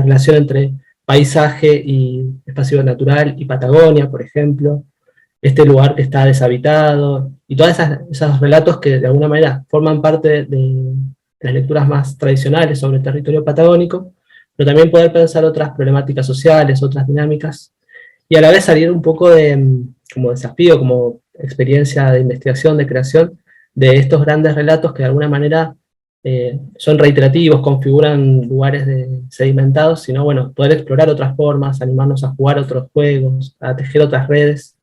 relación entre paisaje y espacio natural y Patagonia, por ejemplo, este lugar que está deshabitado, y todos esos relatos que de alguna manera forman parte de las lecturas más tradicionales sobre el territorio patagónico, pero también poder pensar otras problemáticas sociales, otras dinámicas, y a la vez salir un poco como desafío, como experiencia de investigación, de creación, de estos grandes relatos que de alguna manera son reiterativos, configuran lugares sedimentados, sino bueno, poder explorar otras formas, animarnos a jugar otros juegos, a tejer otras redes.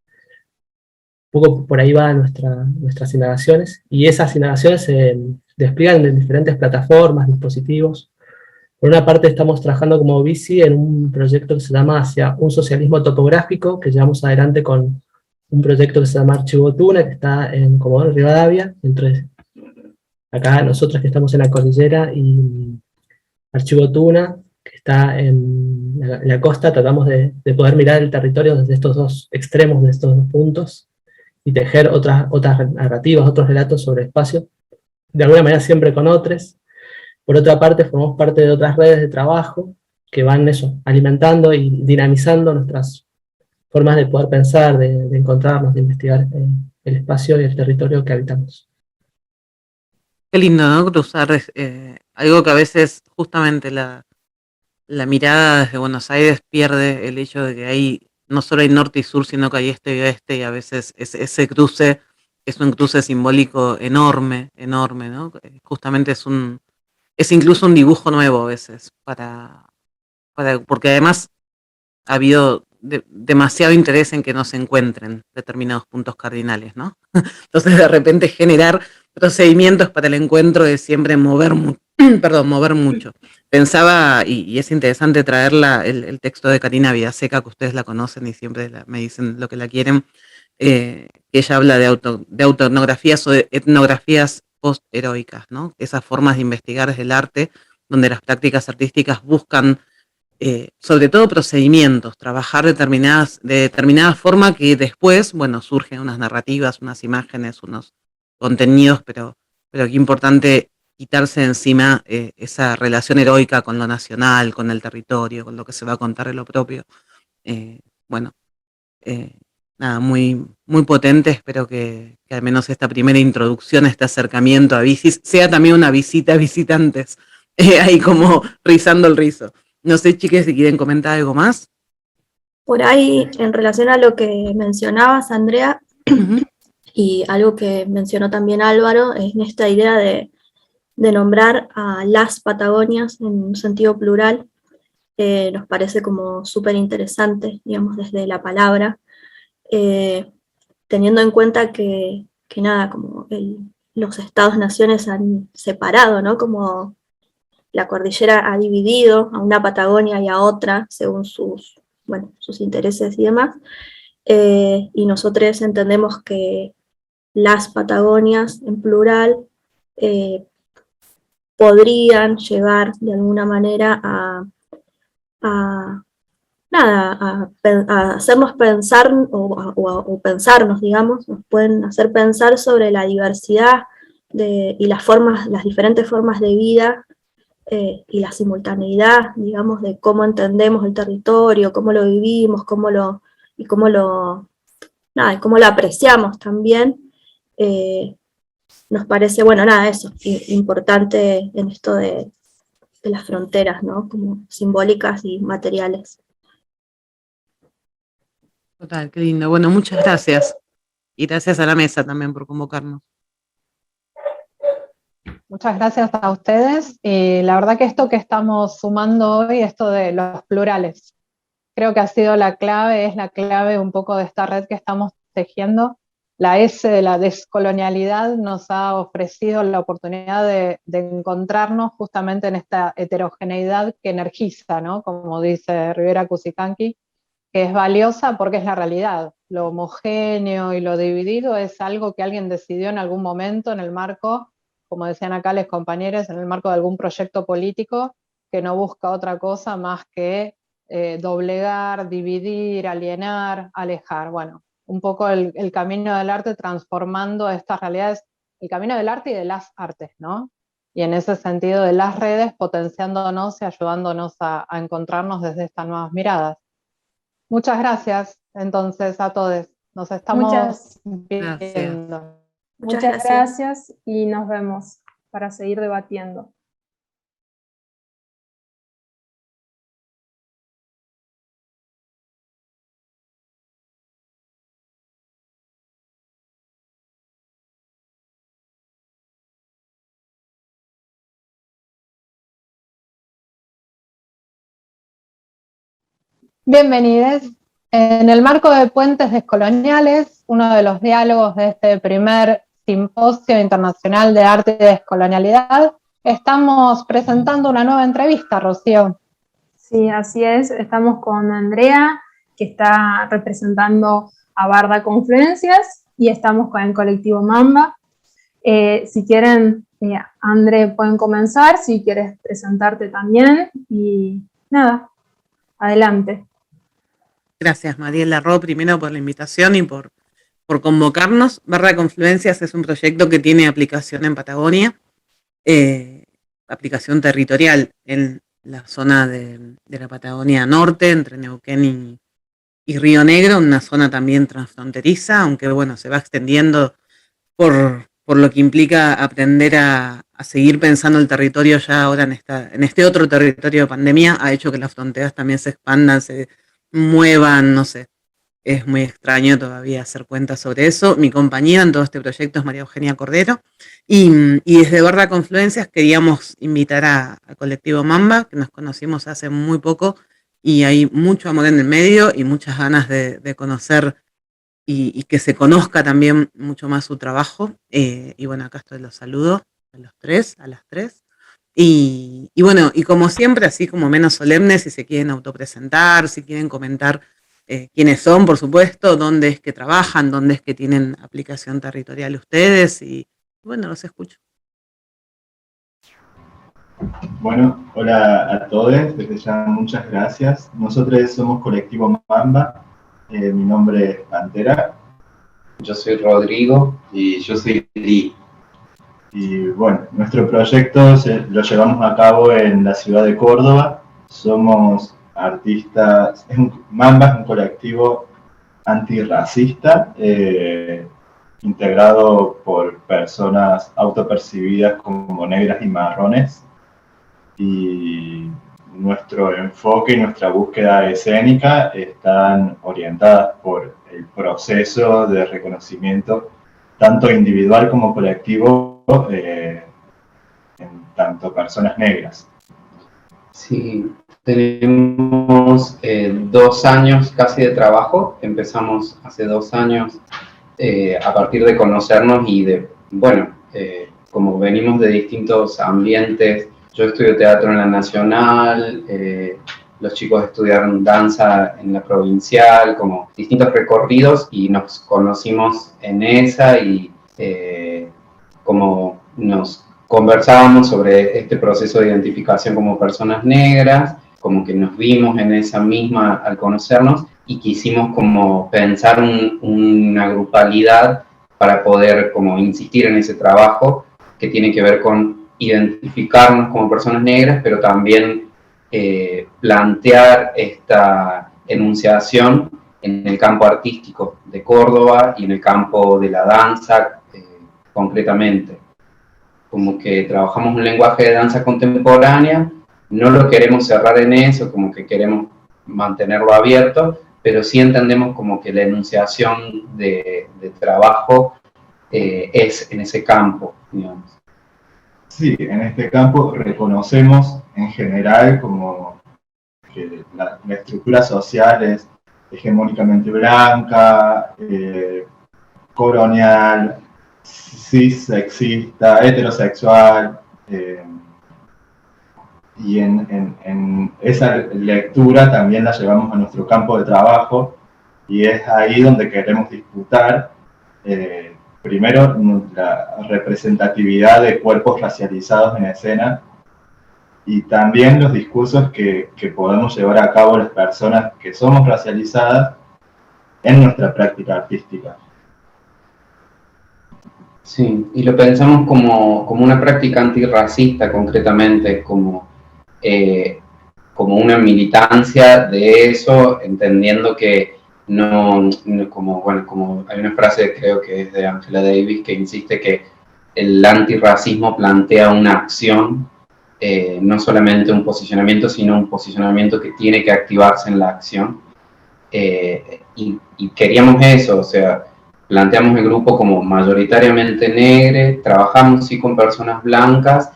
Un poco por ahí van nuestras indagaciones, y esas indagaciones se despliegan en diferentes plataformas, dispositivos. Por una parte estamos trabajando como BICI en un proyecto que se llama Hacia un socialismo topográfico, que llevamos adelante con un proyecto que se llama Archivo Tuna, que está en Comodoro Rivadavia, entre acá nosotros que estamos en la cordillera, y Archivo Tuna, que está en la costa. Tratamos de poder mirar el territorio desde estos dos extremos, de estos dos puntos, y tejer otras narrativas, otros relatos sobre espacio, de alguna manera siempre con otros. Por otra parte, formamos parte de otras redes de trabajo que van alimentando y dinamizando nuestras formas de poder pensar, de encontrarnos, de investigar el espacio y el territorio que habitamos. Qué lindo, ¿no? Cruzar algo que a veces justamente la mirada desde Buenos Aires pierde el hecho de que hay no solo hay norte y sur, sino que hay este y oeste, y a veces ese cruce es un cruce simbólico enorme, enorme, ¿no? Justamente es incluso un dibujo nuevo a veces, porque además ha habido demasiado interés en que no se encuentren determinados puntos cardinales, ¿no? Entonces de repente generar procedimientos para el encuentro es siempre mover mucho. Pensaba, y es interesante traer el texto de Karina Vidaseca, que ustedes la conocen y siempre me dicen lo que la quieren, que ella habla de autoetnografías o de etnografías post-heroicas, ¿no? Esas formas de investigar desde el arte, donde las prácticas artísticas buscan sobre todo procedimientos, trabajar de determinada forma, que después, bueno, surgen unas narrativas, unas imágenes, unos contenidos, pero qué importante quitarse de encima esa relación heroica con lo nacional, con el territorio, con lo que se va a contar de lo propio. Bueno, nada, muy, muy potente. Espero que al menos esta primera introducción, este acercamiento a bicis, sea también una visita a visitantes, ahí como rizando el rizo. No sé, chiques, si quieren comentar algo más. Por ahí, en relación a lo que mencionabas, Andrea, y algo que mencionó también Álvaro, es esta idea de nombrar a las Patagonias en un sentido plural. Nos parece como súper interesante, digamos, desde la palabra, teniendo en cuenta que nada, como los estados-naciones han separado, ¿no? Como la cordillera ha dividido a una Patagonia y a otra según sus intereses y demás, y nosotros entendemos que las Patagonias en plural podrían llegar de alguna manera a hacernos pensar o pensarnos, digamos, nos pueden hacer pensar sobre la diversidad y las diferentes formas de vida y la simultaneidad, digamos, de cómo entendemos el territorio, cómo lo vivimos, cómo lo apreciamos también. Nos parece, eso, importante en esto de las fronteras, ¿no? Como simbólicas y materiales. Total, qué lindo. Bueno, muchas gracias. Y gracias a la mesa también por convocarnos. Muchas gracias a ustedes. Y la verdad que esto que estamos sumando hoy, esto de los plurales, creo que ha sido la clave, es la clave un poco de esta red que estamos tejiendo. La S de la descolonialidad nos ha ofrecido la oportunidad de encontrarnos justamente en esta heterogeneidad que energiza, ¿no? Como dice Rivera Cusicanqui, que es valiosa porque es la realidad. lo homogéneo y lo dividido es algo que alguien decidió en algún momento en el marco, como decían acá los compañeros, en el marco de algún proyecto político que no busca otra cosa más que doblegar, dividir, alienar, alejar. Bueno, un poco el camino del arte transformando estas realidades, el camino del arte y de las artes, ¿no? Y en ese sentido de las redes potenciándonos y ayudándonos a encontrarnos desde estas nuevas miradas. Muchas gracias entonces a todos. Nos estamos viendo. Muchas gracias y nos vemos para seguir debatiendo. Bienvenidos. En el marco de Puentes Descoloniales, uno de los diálogos de este primer Simposio Internacional de Arte y Descolonialidad, estamos presentando una nueva entrevista, Rocío. Sí, así es. Estamos con Andrea, que está representando a Barda Confluencias, y estamos con el colectivo Mamba. Si quieren, André, pueden comenzar, si quieres presentarte también, y nada, adelante. Gracias, Mariela Ro, primero por la invitación y por convocarnos. Barda Confluencias es un proyecto que tiene aplicación en Patagonia, aplicación territorial en la zona de la Patagonia Norte, entre Neuquén y Río Negro, una zona también transfronteriza, aunque bueno, se va extendiendo por lo que implica aprender a seguir pensando el territorio ya ahora en este otro territorio de pandemia, ha hecho que las fronteras también se expandan, se muevan, no sé. Es muy extraño todavía hacer cuentas sobre eso. Mi compañera en todo este proyecto es María Eugenia Cordero. Y desde Barda Confluencias queríamos invitar a Colectivo Mamba, que nos conocimos hace muy poco, y hay mucho amor en el medio y muchas ganas de conocer y que se conozca también mucho más su trabajo. Y bueno, acá estoy, los saludo a las tres. Y bueno, y como siempre, así como menos solemne, si se quieren autopresentar, si quieren comentar quiénes son, por supuesto, dónde es que trabajan, dónde es que tienen aplicación territorial ustedes, y bueno, los escucho. Bueno, hola a todos, desde ya muchas gracias. Nosotros somos Colectivo Mamba, mi nombre es Pantera. Yo soy Rodrigo y yo soy Lee. Y bueno, nuestro proyecto lo llevamos a cabo en la ciudad de Córdoba. Somos artistas, Mamba es un colectivo antirracista, integrado por personas autopercibidas como negras y marrones. Y nuestro enfoque y nuestra búsqueda escénica están orientadas por el proceso de reconocimiento, tanto individual como colectivo, en tanto personas negras. Sí, tenemos 2 años casi de trabajo. Empezamos hace 2 años a partir de conocernos y de, bueno, como venimos de distintos ambientes. Yo estudio teatro en la Nacional, los chicos estudiaron danza en la Provincial, como distintos recorridos, y nos conocimos en esa y como nos conversábamos sobre este proceso de identificación como personas negras, como que nos vimos en esa misma al conocernos y quisimos como pensar una grupalidad para poder como insistir en ese trabajo que tiene que ver con identificarnos como personas negras, pero también plantear esta enunciación en el campo artístico de Córdoba y en el campo de la danza concretamente. Como que trabajamos un lenguaje de danza contemporánea, no lo queremos cerrar en eso, como que queremos mantenerlo abierto, pero sí entendemos como que la enunciación de trabajo es en ese campo, digamos. Sí, en este campo reconocemos en general como que la estructura social es hegemónicamente blanca, colonial, cis, sexista, heterosexual, y en esa lectura también la llevamos a nuestro campo de trabajo, Y es ahí donde queremos disputar, primero, la representatividad de cuerpos racializados en escena y también los discursos que podemos llevar a cabo las personas que somos racializadas en nuestra práctica artística. Sí, y lo pensamos como una práctica antirracista concretamente, como una militancia de eso, entendiendo que no como hay una frase, creo que es de Angela Davis, que insiste que el antirracismo plantea una acción, no solamente un posicionamiento, sino un posicionamiento que tiene que activarse en la acción. Y queríamos eso, o sea, planteamos el grupo como mayoritariamente negro, trabajamos sí con personas blancas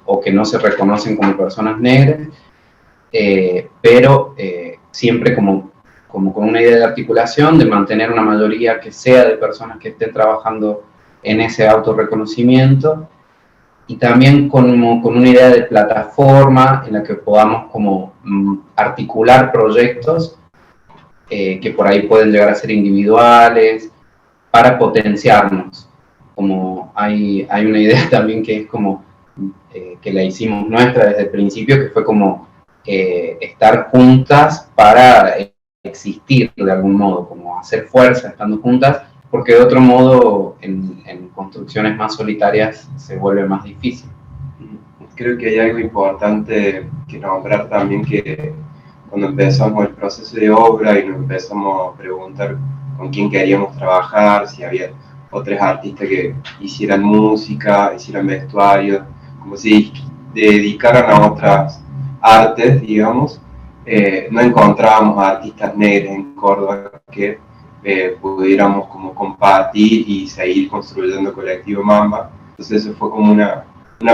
o que no se reconocen como personas negras, pero siempre como con una idea de articulación, de mantener una mayoría que sea de personas que estén trabajando en ese autorreconocimiento, y también con una idea de plataforma en la que podamos como articular proyectos que por ahí pueden llegar a ser individuales, para potenciarnos. Como hay una idea también que es como, que la hicimos nuestra desde el principio, que fue como estar juntas para existir de algún modo, como hacer fuerza estando juntas, porque de otro modo en construcciones más solitarias se vuelve más difícil. Creo que hay algo importante que nombrar también, que cuando empezamos el proceso de obra y nos empezamos a preguntar con quién queríamos trabajar, si había otros artistas que hicieran música, hicieran vestuario, como si dedicaran a otras artes, digamos, no encontrábamos artistas negros en Córdoba que pudiéramos como compartir y seguir construyendo Colectivo Mamba. Entonces eso fue como una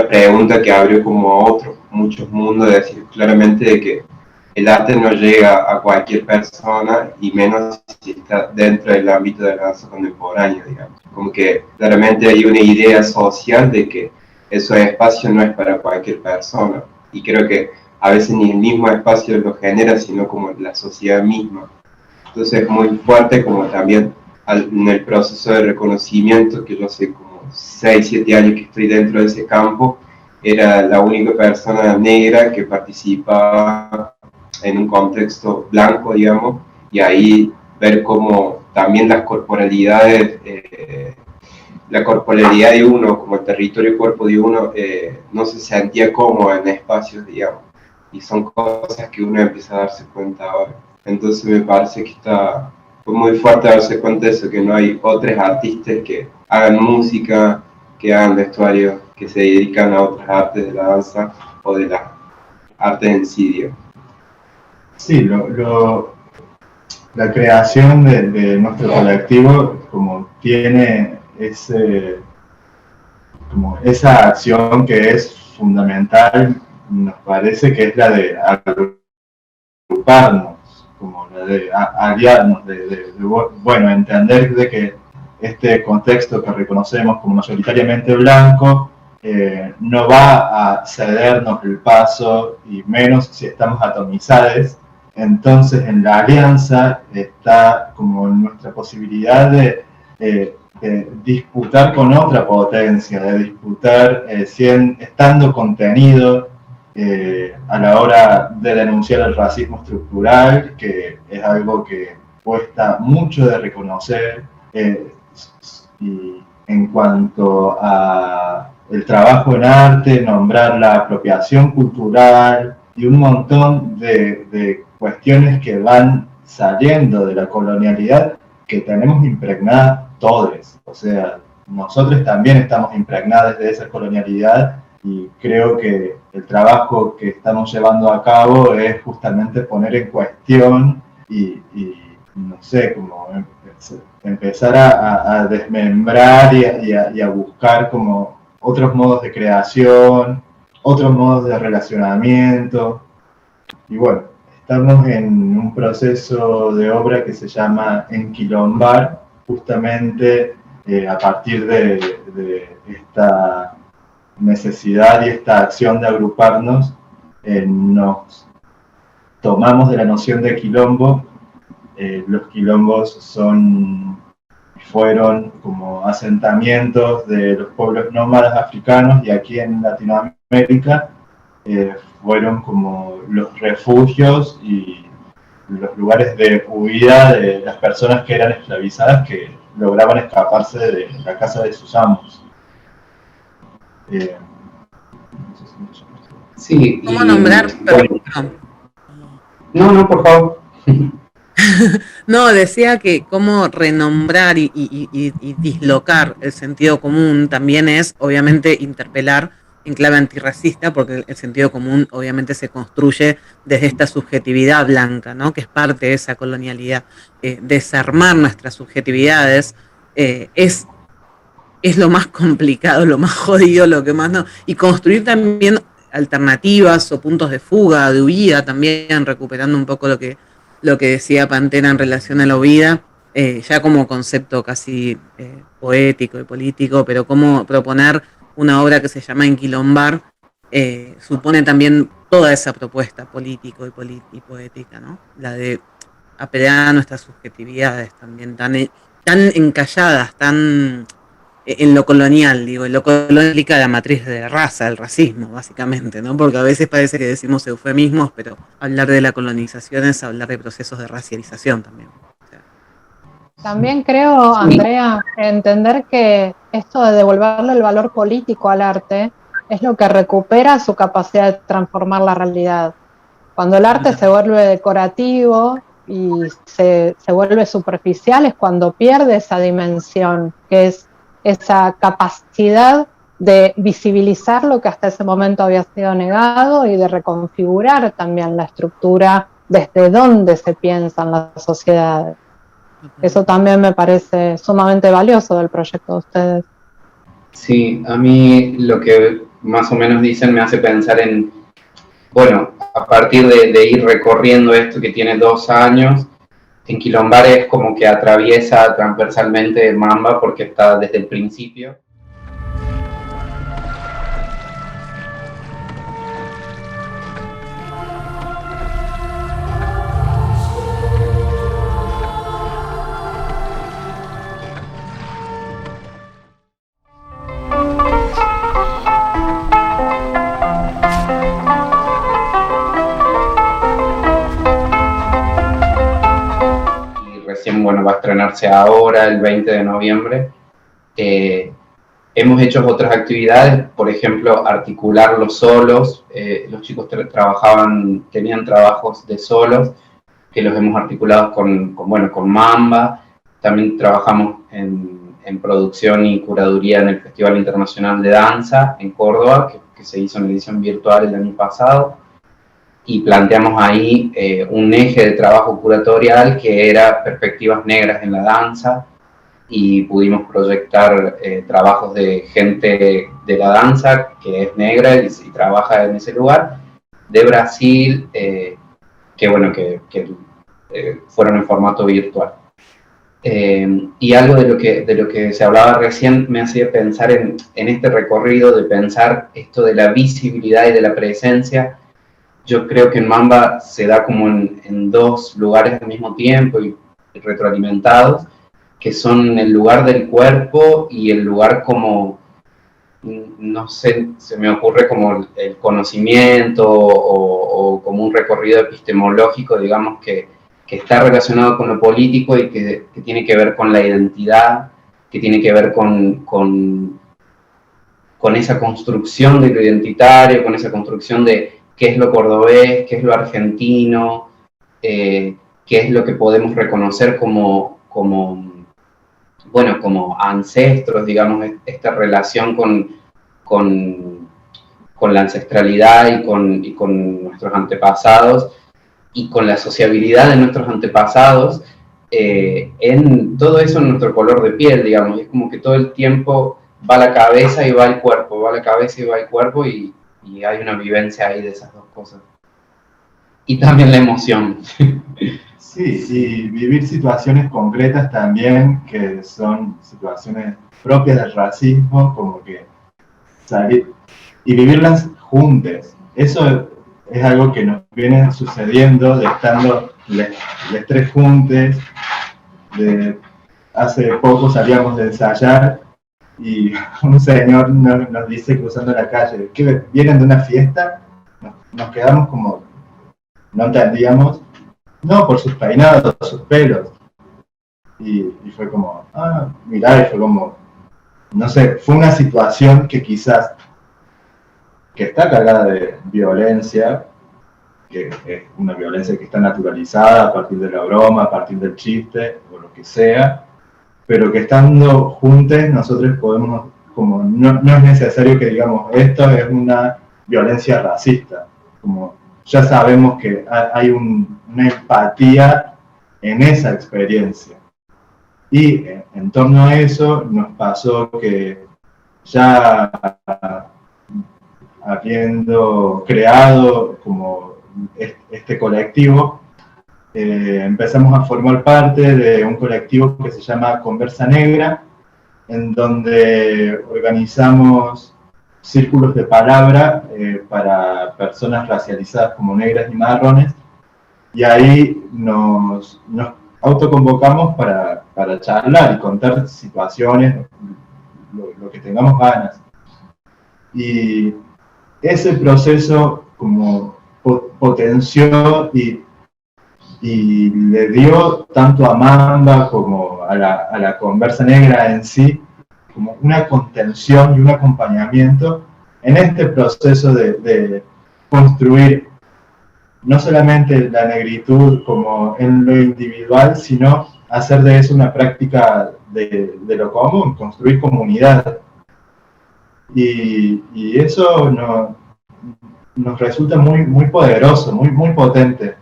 pregunta que abrió como muchos mundos, de decir claramente de que el arte no llega a cualquier persona, y menos si está dentro del ámbito de la danza contemporánea, digamos. Como que claramente hay una idea social de que esos espacios no es para cualquier persona, y creo que a veces ni el mismo espacio lo genera, sino como la sociedad misma. Entonces es muy fuerte como también en el proceso de reconocimiento, que yo hace como 6, 7 años que estoy dentro de ese campo, era la única persona negra que participaba en un contexto blanco, digamos, y ahí ver cómo también las corporalidades, la corporalidad de uno, como el territorio cuerpo de uno, no se sentía cómodo en espacios, digamos, y son cosas que uno empieza a darse cuenta ahora. Entonces me parece que fue muy fuerte darse cuenta de eso, que no hay otros artistas que hagan música, que hagan vestuario, que se dedican a otras artes de la danza o de las artes en sí, digamos. Sí, la creación de nuestro colectivo como tiene esa acción que es fundamental, nos parece que es la de agruparnos, como la de aliarnos, bueno, entender de que este contexto que reconocemos como mayoritariamente blanco no va a cedernos el paso, y menos si estamos atomizados. Entonces en la alianza está como nuestra posibilidad de disputar con otra potencia, de disputar estando contenido a la hora de denunciar el racismo estructural, que es algo que cuesta mucho de reconocer, y en cuanto a el trabajo en arte, nombrar la apropiación cultural y un montón de cuestiones que van saliendo de la colonialidad, que tenemos impregnadas todos. O sea, nosotros también estamos impregnados de esa colonialidad, y creo que el trabajo que estamos llevando a cabo es justamente poner en cuestión y no sé, como empezar a desmembrar y a buscar como otros modos de creación, otros modos de relacionamiento. Y bueno, estamos en un proceso de obra que se llama Enquilombar, justamente a partir de esta necesidad y esta acción de agruparnos, nos tomamos de la noción de quilombo Los quilombos fueron como asentamientos de los pueblos nómadas africanos, y aquí en Latinoamérica fueron como los refugios y los lugares de huida de las personas que eran esclavizadas, que lograban escaparse de la casa de sus amos. Sí. ¿Cómo nombrar? Bueno, no, por favor. No, decía que cómo renombrar y dislocar el sentido común también es, obviamente, interpelar en clave antirracista, porque el sentido común obviamente se construye desde esta subjetividad blanca, ¿no? Que es parte de esa colonialidad. Desarmar nuestras subjetividades es lo más complicado, lo más jodido, lo que más no. Y construir también alternativas o puntos de fuga, de huida, también recuperando un poco lo que decía Pantera en relación a la huida, ya como concepto casi poético y político, pero cómo proponer una obra que se llama Enquilombar supone también toda esa propuesta político y poética, ¿no? La de apelar a nuestras subjetividades también, tan encalladas, tan en lo colonial, digo, en lo colonial implica la matriz de raza, el racismo, básicamente, ¿no? Porque a veces parece que decimos eufemismos, pero hablar de la colonización es hablar de procesos de racialización también. O sea, también creo, Andrea, entender que esto de devolverle el valor político al arte es lo que recupera su capacidad de transformar la realidad. Cuando el arte se vuelve decorativo y se vuelve superficial, es cuando pierde esa dimensión, que es esa capacidad de visibilizar lo que hasta ese momento había sido negado y de reconfigurar también la estructura desde donde se piensan las sociedades. Eso también me parece sumamente valioso del proyecto de ustedes. Sí, a mí lo que más o menos dicen me hace pensar en, bueno, a partir de ir recorriendo esto que tiene 2 años, Enquilombar es como que atraviesa transversalmente Mamba porque está desde el principio. Bueno, va a estrenarse ahora, el 20 de noviembre. Hemos hecho otras actividades, por ejemplo, articular los solos. Los chicos tenían trabajos de solos, que los hemos articulado con Mamba. También trabajamos en producción y curaduría en el Festival Internacional de Danza en Córdoba, que se hizo en edición virtual el año pasado. Y planteamos ahí un eje de trabajo curatorial que era perspectivas negras en la danza, y pudimos proyectar trabajos de gente de la danza que es negra y trabaja en ese lugar, de Brasil, que fueron en formato virtual. Y algo de lo que se hablaba recién me hacía pensar en este recorrido de pensar esto de la visibilidad y de la presencia. Yo creo que en Mamba se da como en 2 lugares al mismo tiempo y retroalimentados, que son el lugar del cuerpo y el lugar como, no sé, se me ocurre como el conocimiento o como un recorrido epistemológico, digamos, que está relacionado con lo político y que tiene que ver con la identidad, que tiene que ver con esa construcción de lo identitario, con esa construcción de qué es lo cordobés, qué es lo argentino, qué es lo que podemos reconocer como ancestros, digamos, esta relación con la ancestralidad y con nuestros antepasados y con la sociabilidad de nuestros antepasados, en todo eso en nuestro color de piel, digamos. Es como que todo el tiempo va la cabeza y va el cuerpo, va la cabeza y va el cuerpo, y hay una vivencia ahí de esas 2 cosas. Y también la emoción. Sí, y vivir situaciones concretas también, que son situaciones propias del racismo, como que salir y vivirlas juntas. Eso es algo que nos viene sucediendo de estando les tres juntes. Hace poco salíamos de ensayar y un señor nos dice cruzando la calle, ¿qué vienen de una fiesta? Nos quedamos como, no entendíamos, no, por sus peinados, sus pelos. Y fue como, mirá, y fue como, no sé, fue una situación que quizás, que está cargada de violencia, que es una violencia que está naturalizada a partir de la broma, a partir del chiste, o lo que sea, pero que estando juntos nosotros podemos, como no es necesario que digamos, esto es una violencia racista, como ya sabemos que hay una empatía en esa experiencia. Y en torno a eso nos pasó que ya habiendo creado como este colectivo, empezamos a formar parte de un colectivo que se llama Conversa Negra, en donde organizamos círculos de palabra para personas racializadas como negras y marrones, y ahí nos autoconvocamos para charlar y contar situaciones, lo que tengamos ganas. Y ese proceso como potenció y le dio tanto a Mamba como a la Conversa Negra en sí, como una contención y un acompañamiento en este proceso de construir no solamente la negritud como en lo individual, sino hacer de eso una práctica de lo común, construir comunidad. Y eso nos resulta muy, muy poderoso, muy, muy potente.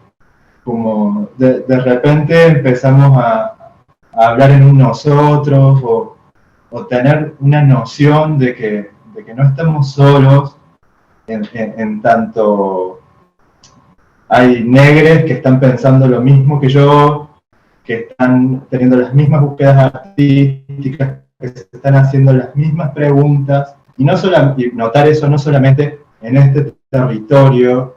Como de repente empezamos a hablar en un nosotros o tener una noción de que no estamos solos en tanto hay negres que están pensando lo mismo que yo, que están teniendo las mismas búsquedas artísticas, que se están haciendo las mismas preguntas, y notar eso no solamente en este territorio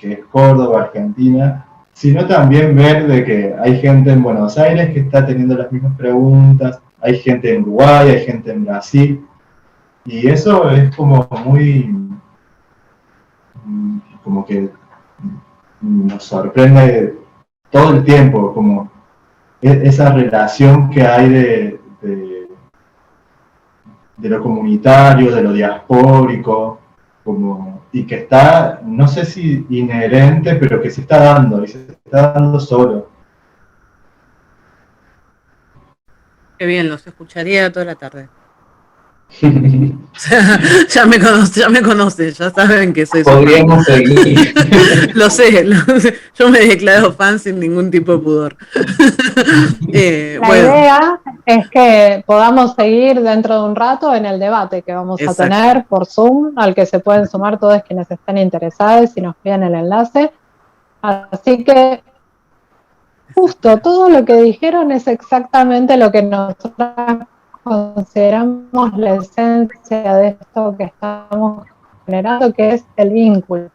que es Córdoba, Argentina, sino también ver de que hay gente en Buenos Aires que está teniendo las mismas preguntas, hay gente en Uruguay, hay gente en Brasil, y eso es como muy, como que nos sorprende todo el tiempo, como esa relación que hay de lo comunitario, de lo diaspórico, y que está, no sé si inherente, pero que se está dando, y se está dando solo. Qué bien, los escucharía toda la tarde. ya me conocen, ya saben que soy Podríamos seguir. Lo sé, yo me declaro fan sin ningún tipo de pudor. La idea es que podamos seguir dentro de un rato en el debate que vamos a tener por Zoom, al que se pueden sumar todos quienes estén interesados y nos piden el enlace. Así que justo todo lo que dijeron es exactamente lo que nosotros consideramos la esencia de esto que estamos generando, que es el vínculo.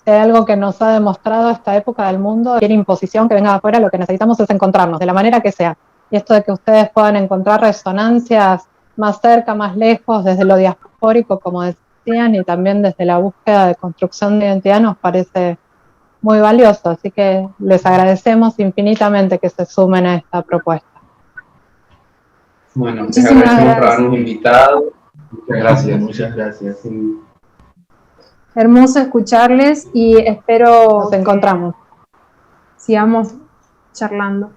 Si hay algo que nos ha demostrado esta época del mundo, cualquier imposición que venga de afuera, lo que necesitamos es encontrarnos, de la manera que sea. Y esto de que ustedes puedan encontrar resonancias más cerca, más lejos, desde lo diaspórico, como decían, y también desde la búsqueda de construcción de identidad, nos parece muy valioso. Así que les agradecemos infinitamente que se sumen a esta propuesta. Bueno, les agradecemos por habernos invitado. Muchas gracias. Muchas gracias. Hermoso escucharles y espero nos encontramos. Sigamos charlando.